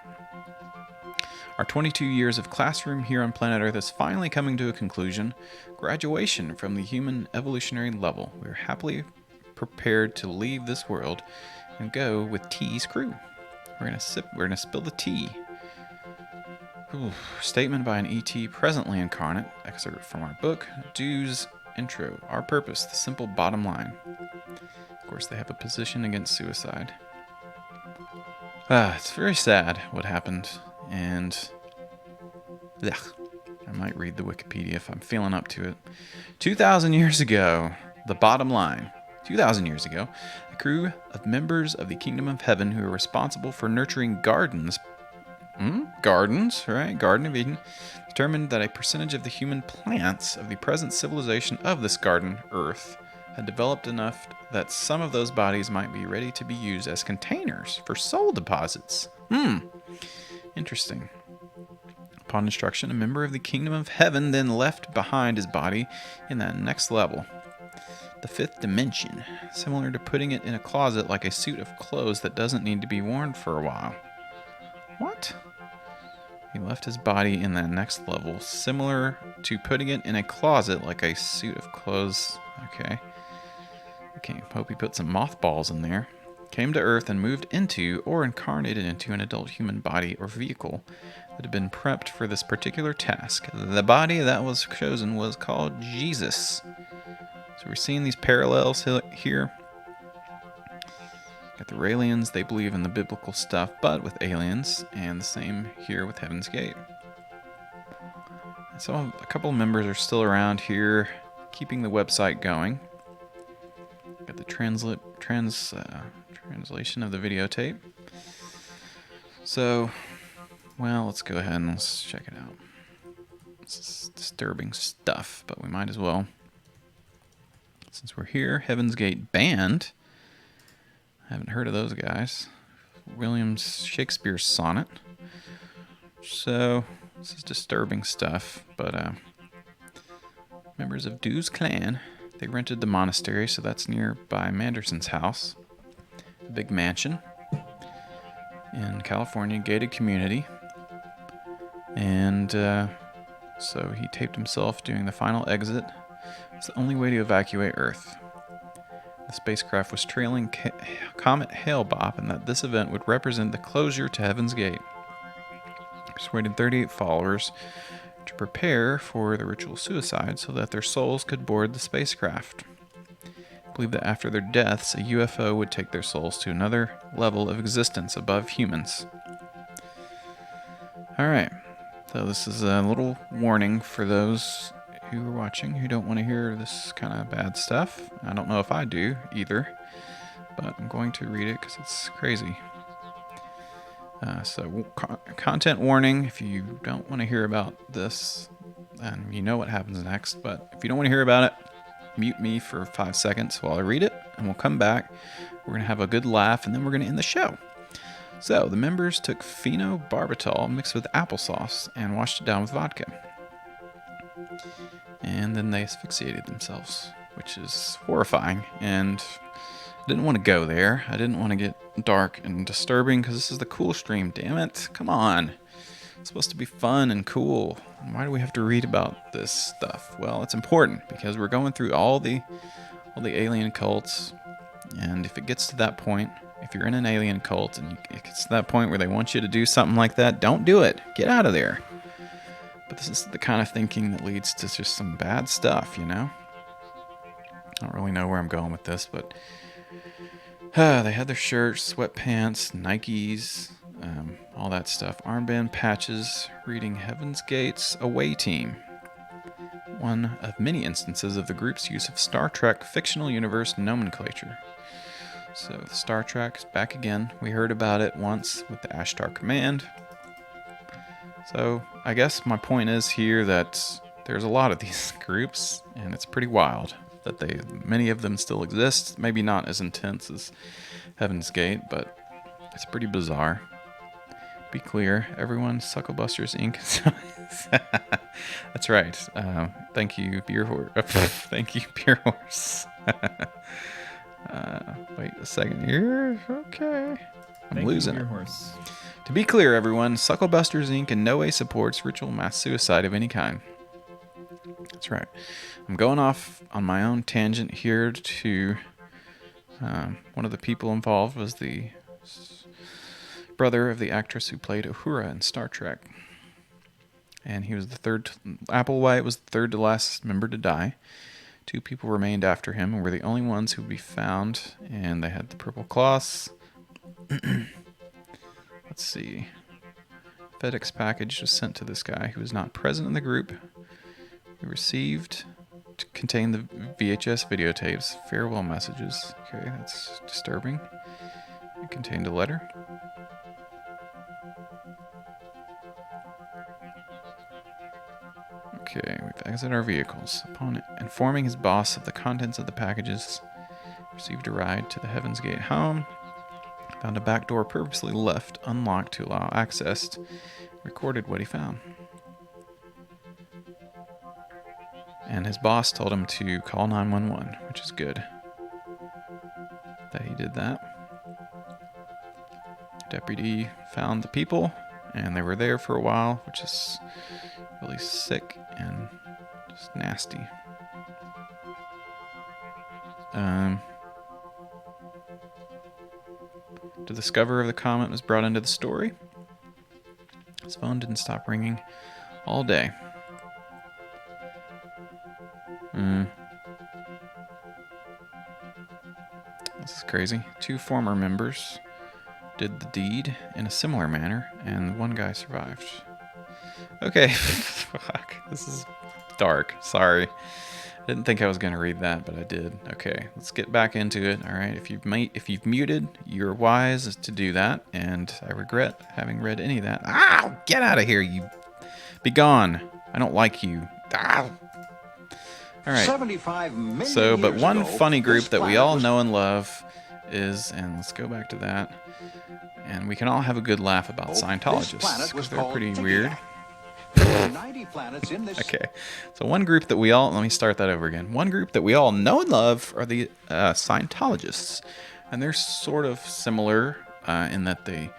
Our 22 years of classroom here on planet Earth is finally coming to a conclusion. Graduation from the human evolutionary level. We are happily prepared to leave this world and go with T's crew. We're gonna spill the tea. Ooh, statement by an ET presently incarnate. Excerpt from our book, Dew's Intro. Our purpose, the simple bottom line. Of course, they have a position against suicide. It's very sad what happened, and I might read the Wikipedia if I'm feeling up to it. 2,000 years ago, the bottom line. 2,000 years ago, a crew of members of the Kingdom of Heaven who were responsible for nurturing gardens, right? Garden of Eden, determined that a percentage of the human plants of the present civilization of this garden, Earth, had developed enough that some of those bodies might be ready to be used as containers for soul deposits. Interesting. Upon instruction, a member of the Kingdom of Heaven then left behind his body in that next level, the fifth dimension, similar to putting it in a closet like a suit of clothes that doesn't need to be worn for a while. What? He left his body in that next level, similar to putting it in a closet like a suit of clothes. Okay. Okay, hope he put some mothballs in there. Came to Earth and moved into or incarnated into an adult human body or vehicle that had been prepped for this particular task. The body that was chosen was called Jesus. So we're seeing these parallels here. Got the Raelians, they believe in the biblical stuff, but with aliens, and the same here with Heaven's Gate. So a couple of members are still around here, keeping the website going. Got the translation of the videotape. So, well, let's go ahead and let's check it out. This is disturbing stuff, but we might as well. Since we're here, Heaven's Gate Band. I haven't heard of those guys. William Shakespeare's sonnet. So, this is disturbing stuff, but members of Dew's clan, they rented the monastery, so that's nearby Manderson's house. A big mansion in California, gated community. And so he taped himself doing the final exit. It's the only way to evacuate Earth. The spacecraft was trailing Comet Hale-Bopp, and that this event would represent the closure to Heaven's Gate. Persuaded 38 followers to prepare for the ritual suicide so that their souls could board the spacecraft. Believed that after their deaths, a UFO would take their souls to another level of existence above humans. Alright, so this is a little warning for those who are watching who don't want to hear this kind of bad stuff. I don't know if I do either, but I'm going to read it because it's crazy. So content warning, if you don't want to hear about this, then you know what happens next, but if you don't want to hear about it, mute me for 5 seconds while I read it, and we'll come back. We're going to have a good laugh, and then we're going to end the show. So, the members took phenobarbital mixed with applesauce and washed it down with vodka. And then they asphyxiated themselves, which is horrifying, and I didn't want to go there. I didn't want to get dark and disturbing, because this is the cool stream, damn it. Come on. It's supposed to be fun and cool. Why do we have to read about this stuff? Well, it's important, because we're going through all the alien cults, and if it gets to that point, if you're in an alien cult and it gets to that point where they want you to do something like that, don't do it. Get out of there. But this is the kind of thinking that leads to just some bad stuff, you know? I don't really know where I'm going with this, but they had their shirts, sweatpants, Nikes, all that stuff. Armband patches reading Heaven's Gate's away team. One of many instances of the group's use of Star Trek fictional universe nomenclature. So Star Trek is back again. We heard about it once with the Ashtar Command. So I guess my point is here that there's a lot of these groups, and it's pretty wild that many of them still exist. Maybe not as intense as Heaven's Gate, but it's pretty bizarre. Be clear, everyone, Sucklebusters Inc. That's right. Thank you, Beer Horse. Thank you, Beer Horse. Wait a second here. Okay. I'm losing it. Horse. To be clear, everyone, Sucklebusters Inc. in no way supports ritual mass suicide of any kind. That's right. I'm going off on my own tangent here to one of the people involved was the brother of the actress who played Uhura in Star Trek. And he was the third, Applewhite was the third to last member to die. 2 people remained after him and were the only ones who would be found, and they had the purple cloths. Let's see. FedEx package was sent to this guy who was not present in the group. We received to contain the VHS videotapes, farewell messages. Okay, that's disturbing. It contained a letter. Okay, we've exited our vehicles. Upon informing his boss of the contents of the packages, received a ride to the Heaven's Gate home. Found a back door purposely left unlocked to allow access. Recorded what he found. And his boss told him to call 911, which is good that he did that. Deputy found the people, and they were there for a while, which is really sick and just nasty. The discoverer of the comet was brought into the story. His phone didn't stop ringing all day. This is crazy. 2 former members did the deed in a similar manner, and one guy survived. Okay, fuck. This is dark. Sorry. I didn't think I was going to read that, but I did. Okay, let's get back into it. All right, if you've muted, you're wise to do that, and I regret having read any of that. Ah, get out of here, you. Be gone. I don't like you. Ah. All right. 75 million So, but years one ago, funny group this that we planet all was- know and love is, and let's go back to that, and we can all have a good laugh about This Scientologists, planet 'cause was they're called pretty Tigiak. weird. There were 90 planets in this. Okay, so one group that we all, let me start that over again. One group that we all know and love are the Scientologists, and they're sort of similar in that they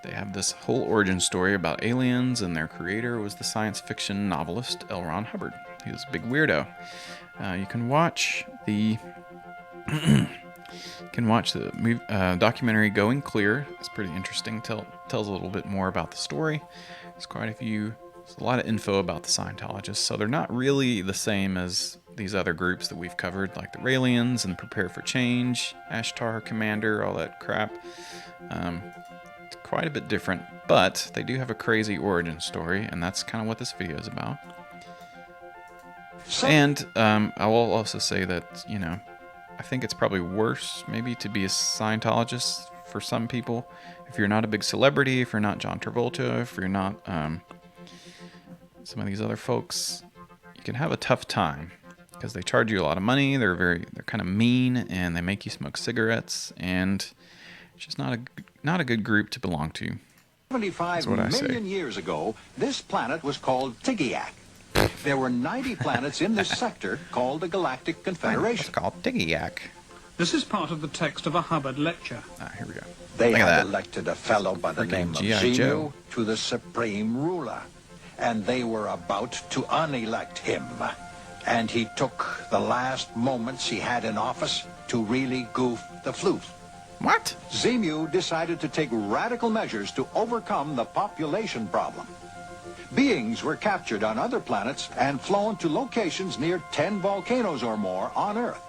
have this whole origin story about aliens, and their creator was the science fiction novelist L. Ron Hubbard. He was a big weirdo. You can watch the documentary Going Clear. It's pretty interesting. Tells a little bit more about the story. There's a lot of info about the Scientologists, so they're not really the same as these other groups that we've covered, like the Raelians and Prepare for Change, Ashtar Commander, all that crap. It's quite a bit different, but they do have a crazy origin story, and that's kind of what this video is about. And I will also say that, you know, I think it's probably worse maybe to be a Scientologist for some people. If you're not a big celebrity, if you're not John Travolta, if you're not some of these other folks, you can have a tough time because they charge you a lot of money. They're kind of mean, and they make you smoke cigarettes, and it's just not a good group to belong to. 75 That's what I say. million years ago, this planet was called Tigiak. There were 90 planets in this sector called the Galactic Confederation. It's called Tigiak. This is part of the text of a Hubbard lecture. Here we go. They Look at had that. elected a fellow by the Freaking name of G.I. Joe. Xenu to the supreme ruler, and they were about to unelect him. And he took the last moments he had in office to really goof the flute. What? Xenu decided to take radical measures to overcome the population problem. Beings were captured on other planets and flown to locations near 10 volcanoes or more on Earth.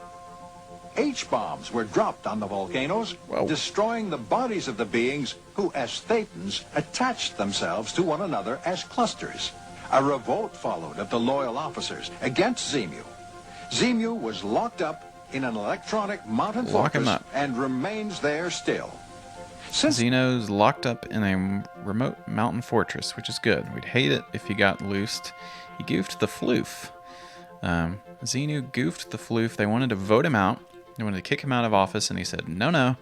H-bombs were dropped on the volcanoes, destroying the bodies of the beings who, as Thetans, attached themselves to one another as clusters. A revolt followed of the loyal officers against Xenu. Xenu was locked up in an electronic mountain Lock him fortress up. and remains there still. Xeno's locked up in a remote mountain fortress, which is good. We'd hate it if he got loosed. He goofed the floof. Xenu goofed the floof. They wanted to vote him out. They wanted to kick him out of office, and he said, no,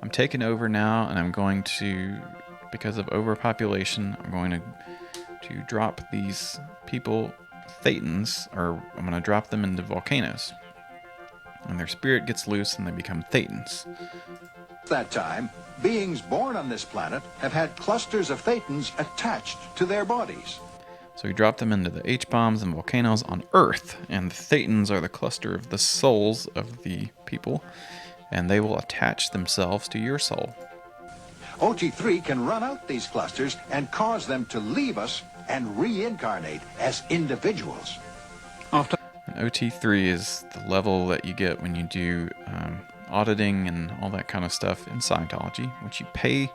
I'm taking over now, and I'm going to, because of overpopulation, I'm going to drop these people, Thetans, or I'm going to drop them into volcanoes. And their spirit gets loose, and they become Thetans. At that time, beings born on this planet have had clusters of Thetans attached to their bodies. So he dropped them into the H-bombs and volcanoes on Earth, and the Thetans are the cluster of the souls of the people, and they will attach themselves to your soul. OT3 can run out these clusters and cause them to leave us and reincarnate as individuals. And OT3 is the level that you get when you do auditing and all that kind of stuff in Scientology. Once you pay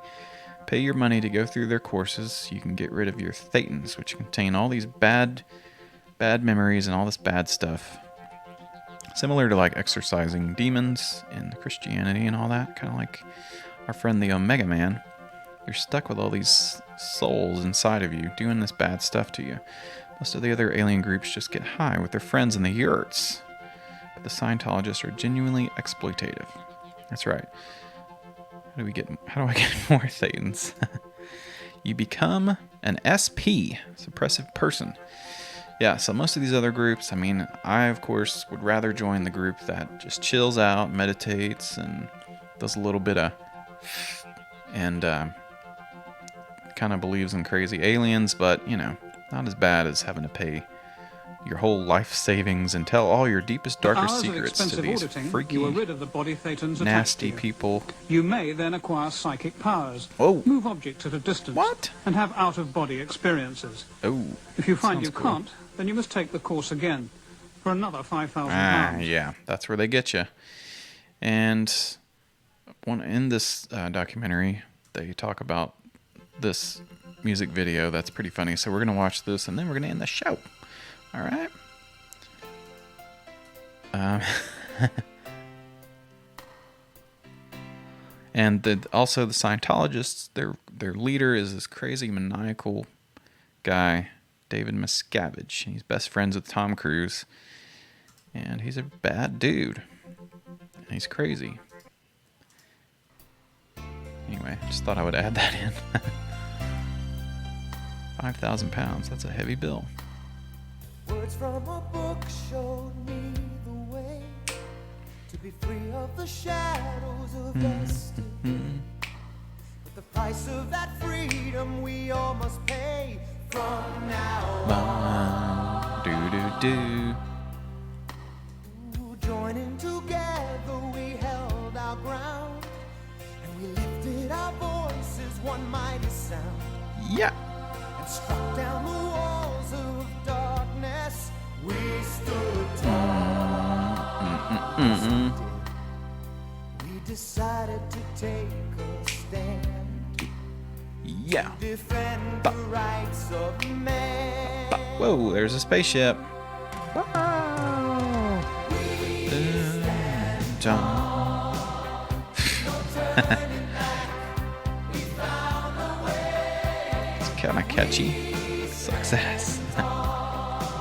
your money to go through their courses, you can get rid of your Thetans, which contain all these bad memories and all this bad stuff. Similar to like exorcising demons in Christianity and all that, kind of like our friend the Omega Man. You're stuck with all these souls inside of you doing this bad stuff to you. Most of the other alien groups just get high with their friends in the yurts. But the Scientologists are genuinely exploitative. That's right. How do I get more Thetans? You become an SP, suppressive person. Yeah, so most of these other groups, I mean, I, of course, would rather join the group that just chills out, meditates, and does a little bit of... and kind of believes in crazy aliens, but, you know, not as bad as having to pay your whole life savings and tell all your deepest, darkest Hours of secrets to expensive these auditing, freaky, you are rid of the body thetans attached to nasty you. people. You may then acquire psychic powers, Oh. move objects at a distance, and have out-of-body experiences. Oh. If you find sounds you cool. can't, then you must take the course again for another £5,000. Yeah, that's where they get you. And in this documentary, they talk about this music video that's pretty funny. So we're gonna watch this, and then we're gonna end the show. All right. And also the Scientologists, their leader is this crazy maniacal guy, David Miscavige. He's best friends with Tom Cruise, and he's a bad dude. And he's crazy. Anyway, just thought I would add that in. 5,000 pounds, that's a heavy bill. Words from a book showed me the way to be free of the shadows of destiny. But the price of that freedom we all must pay from now on. Do. Joining together we held our ground, and we lifted our voices one mighty sound. Yeah. And struck down the walls of darkness. We stood tall. We decided to take a stand. Yeah. To defend the rights of man. Whoa, there's a spaceship. It's kind of catchy. Sucks ass.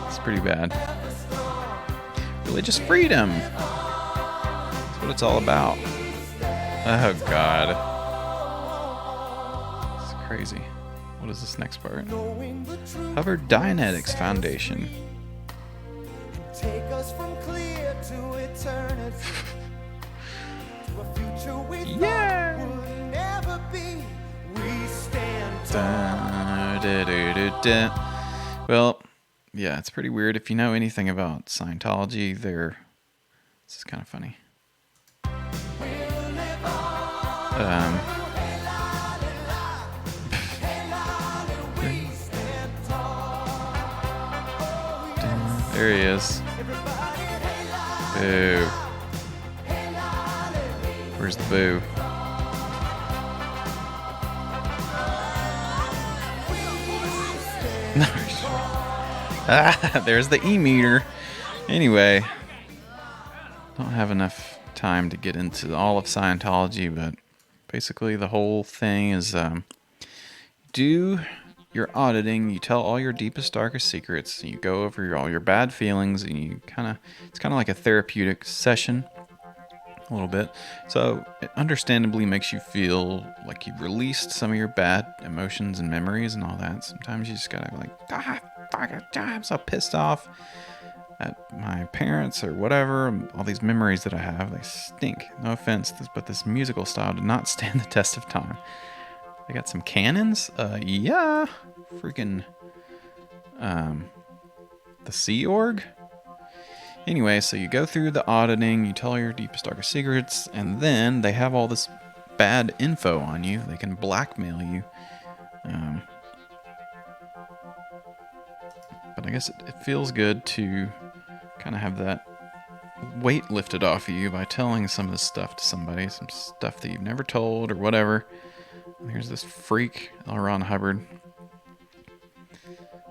It's pretty bad. Religious freedom. That's what it's all about. Oh God. It's crazy. What is this next part? Hubbard Dianetics Foundation. Take us from clear to eternity. To a future we thought would never be. We stand tall. Well, yeah, it's pretty weird. If you know anything about Scientology, this is kind of funny. There he is. Boo. Where's the boo? There's the E-meter. Anyway, don't have enough time to get into all of Scientology, but basically the whole thing is do your auditing, you tell all your deepest, darkest secrets, you go over all your bad feelings, and you it's kind of like a therapeutic session, a little bit. So it understandably makes you feel like you've released some of your bad emotions and memories and all that. Sometimes you just gotta be like, fuck it, I'm so pissed off at my parents or whatever. All these memories that I have, they stink. No offense, but this musical style did not stand the test of time. They got some cannons? Yeah. Freaking, the Sea Org? Anyway, so you go through the auditing, you tell your deepest, darkest secrets, and then they have all this bad info on you. They can blackmail you. But I guess it feels good to kind of have that weight lifted off of you by telling some of this stuff to somebody, some stuff that you've never told or whatever. Here's this freak, L. Ron Hubbard.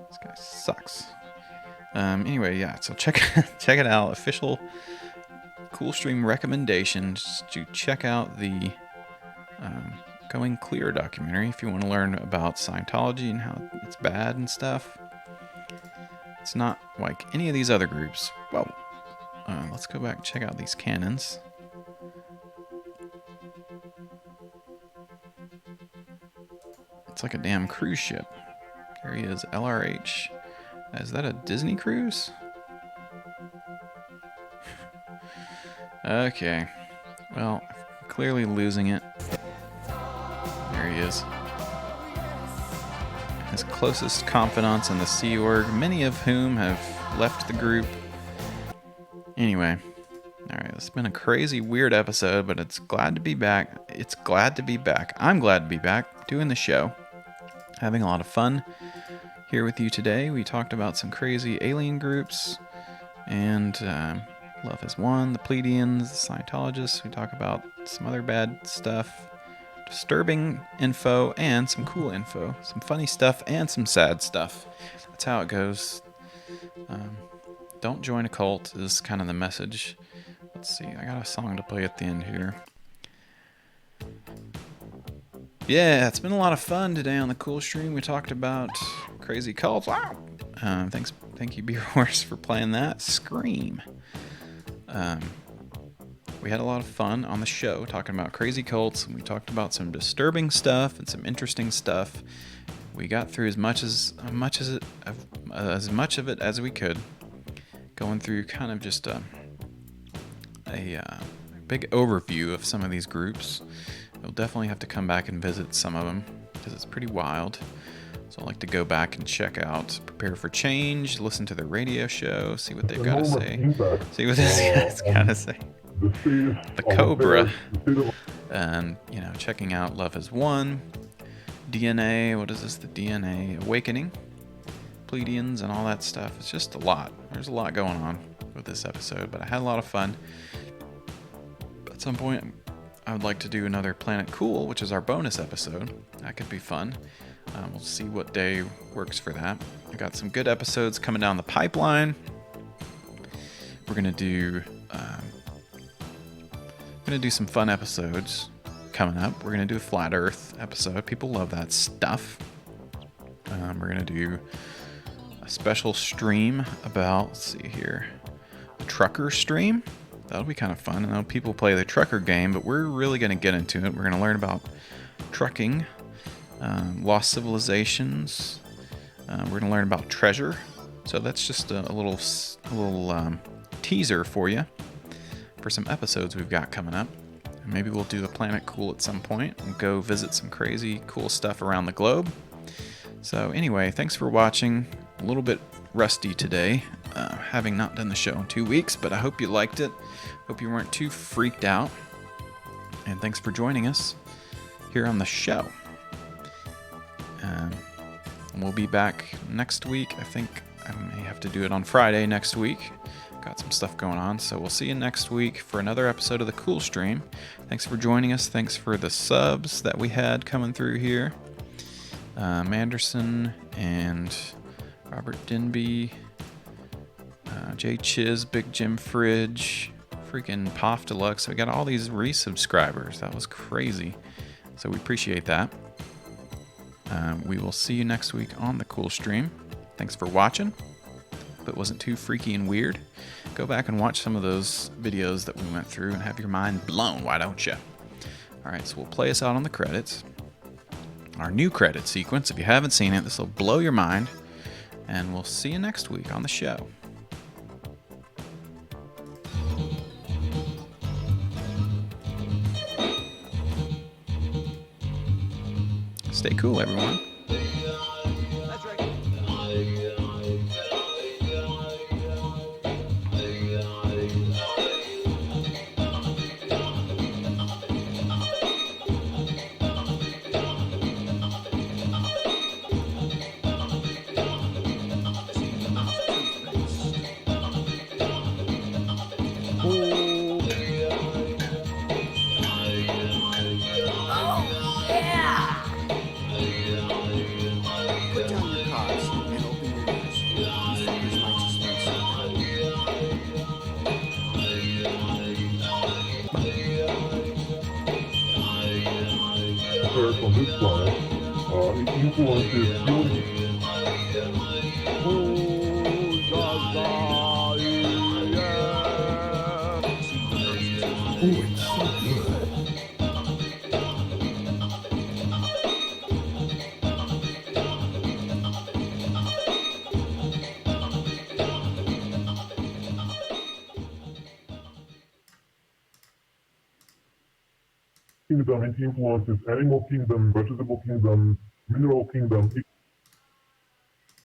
This guy sucks. Anyway, yeah, so check it out. Official Coolstream recommendations to check out the Going Clear documentary if you want to learn about Scientology and how it's bad and stuff. It's not like any of these other groups. Well, let's go back and check out these cannons. It's like a damn cruise ship. Here he is, LRH. Is that a Disney cruise? Okay. Well, clearly losing it. There he is. his closest confidants in the Sea Org, many of whom have left the group. Anyway, alright, it's been a crazy, weird episode, but it's glad to be back. It's glad to be back. I'm glad to be back doing the show. Having a lot of fun here with you today. We talked about some crazy alien groups, and Love Has Won, the Pleiadians, the Scientologists. We talk about some other bad stuff, disturbing info, and some cool info. Some funny stuff and some sad stuff. That's how it goes. Don't join a cult is kind of the message. Let's see, I got a song to play at the end here. Yeah, it's been a lot of fun today on the Cool Stream. We talked about crazy cults. Wow! Thank you, Beer Horse, for playing that. Scream. We had a lot of fun on the show talking about crazy cults, and we talked about some disturbing stuff and some interesting stuff. We got through as much of it as we could, going through kind of just a big overview of some of these groups. You'll definitely have to come back and visit some of them because it's pretty wild. So I like to go back and check out Prepare for Change, listen to their radio show, see what they've got to say. See what this guy's got to say. The Cobra. And, checking out Love Has Won, DNA, what is this? The DNA Awakening, Pleiadians, and all that stuff. It's just a lot. There's a lot going on with this episode, but I had a lot of fun. At some point, I would like to do another Planet Cool, which is our bonus episode. That could be fun. We'll see what day works for that. I got some good episodes coming down the pipeline. We're gonna do some fun episodes coming up. We're gonna do a Flat Earth episode. People love that stuff. We're gonna do a special stream about, let's see here, a trucker stream. That'll be kind of fun. I know people play the trucker game, but we're really going to get into it. We're going to learn about trucking, lost civilizations. We're going to learn about treasure. So that's just a little teaser for you for some episodes we've got coming up. And maybe we'll do a Planet Cool at some point and go visit some crazy cool stuff around the globe. So anyway, thanks for watching. A little bit rusty today, having not done the show in 2 weeks, but I hope you liked it. Hope you weren't too freaked out. And thanks for joining us here on the show. We'll be back next week. I think I may have to do it on Friday next week. Got some stuff going on, so we'll see you next week for another episode of the Cool Stream. Thanks for joining us. Thanks for the subs that we had coming through here. Manderson and Robert Denby, Jay Chiz, Big Jim Fridge, freaking Poff Deluxe. We got all these resubscribers. That was crazy. So we appreciate that. We will see you next week on the Cool Stream. Thanks for watching. If it wasn't too freaky and weird, go back and watch some of those videos that we went through and have your mind blown, why don't you? Alright, so we'll play us out on the credits. Our new credit sequence. If you haven't seen it, this will blow your mind. And we'll see you next week on the show. Stay cool, everyone. On this planet, it influences human. Oh, it's so good. Kingdom, it influences animal kingdom, vegetable kingdom, mineral kingdom.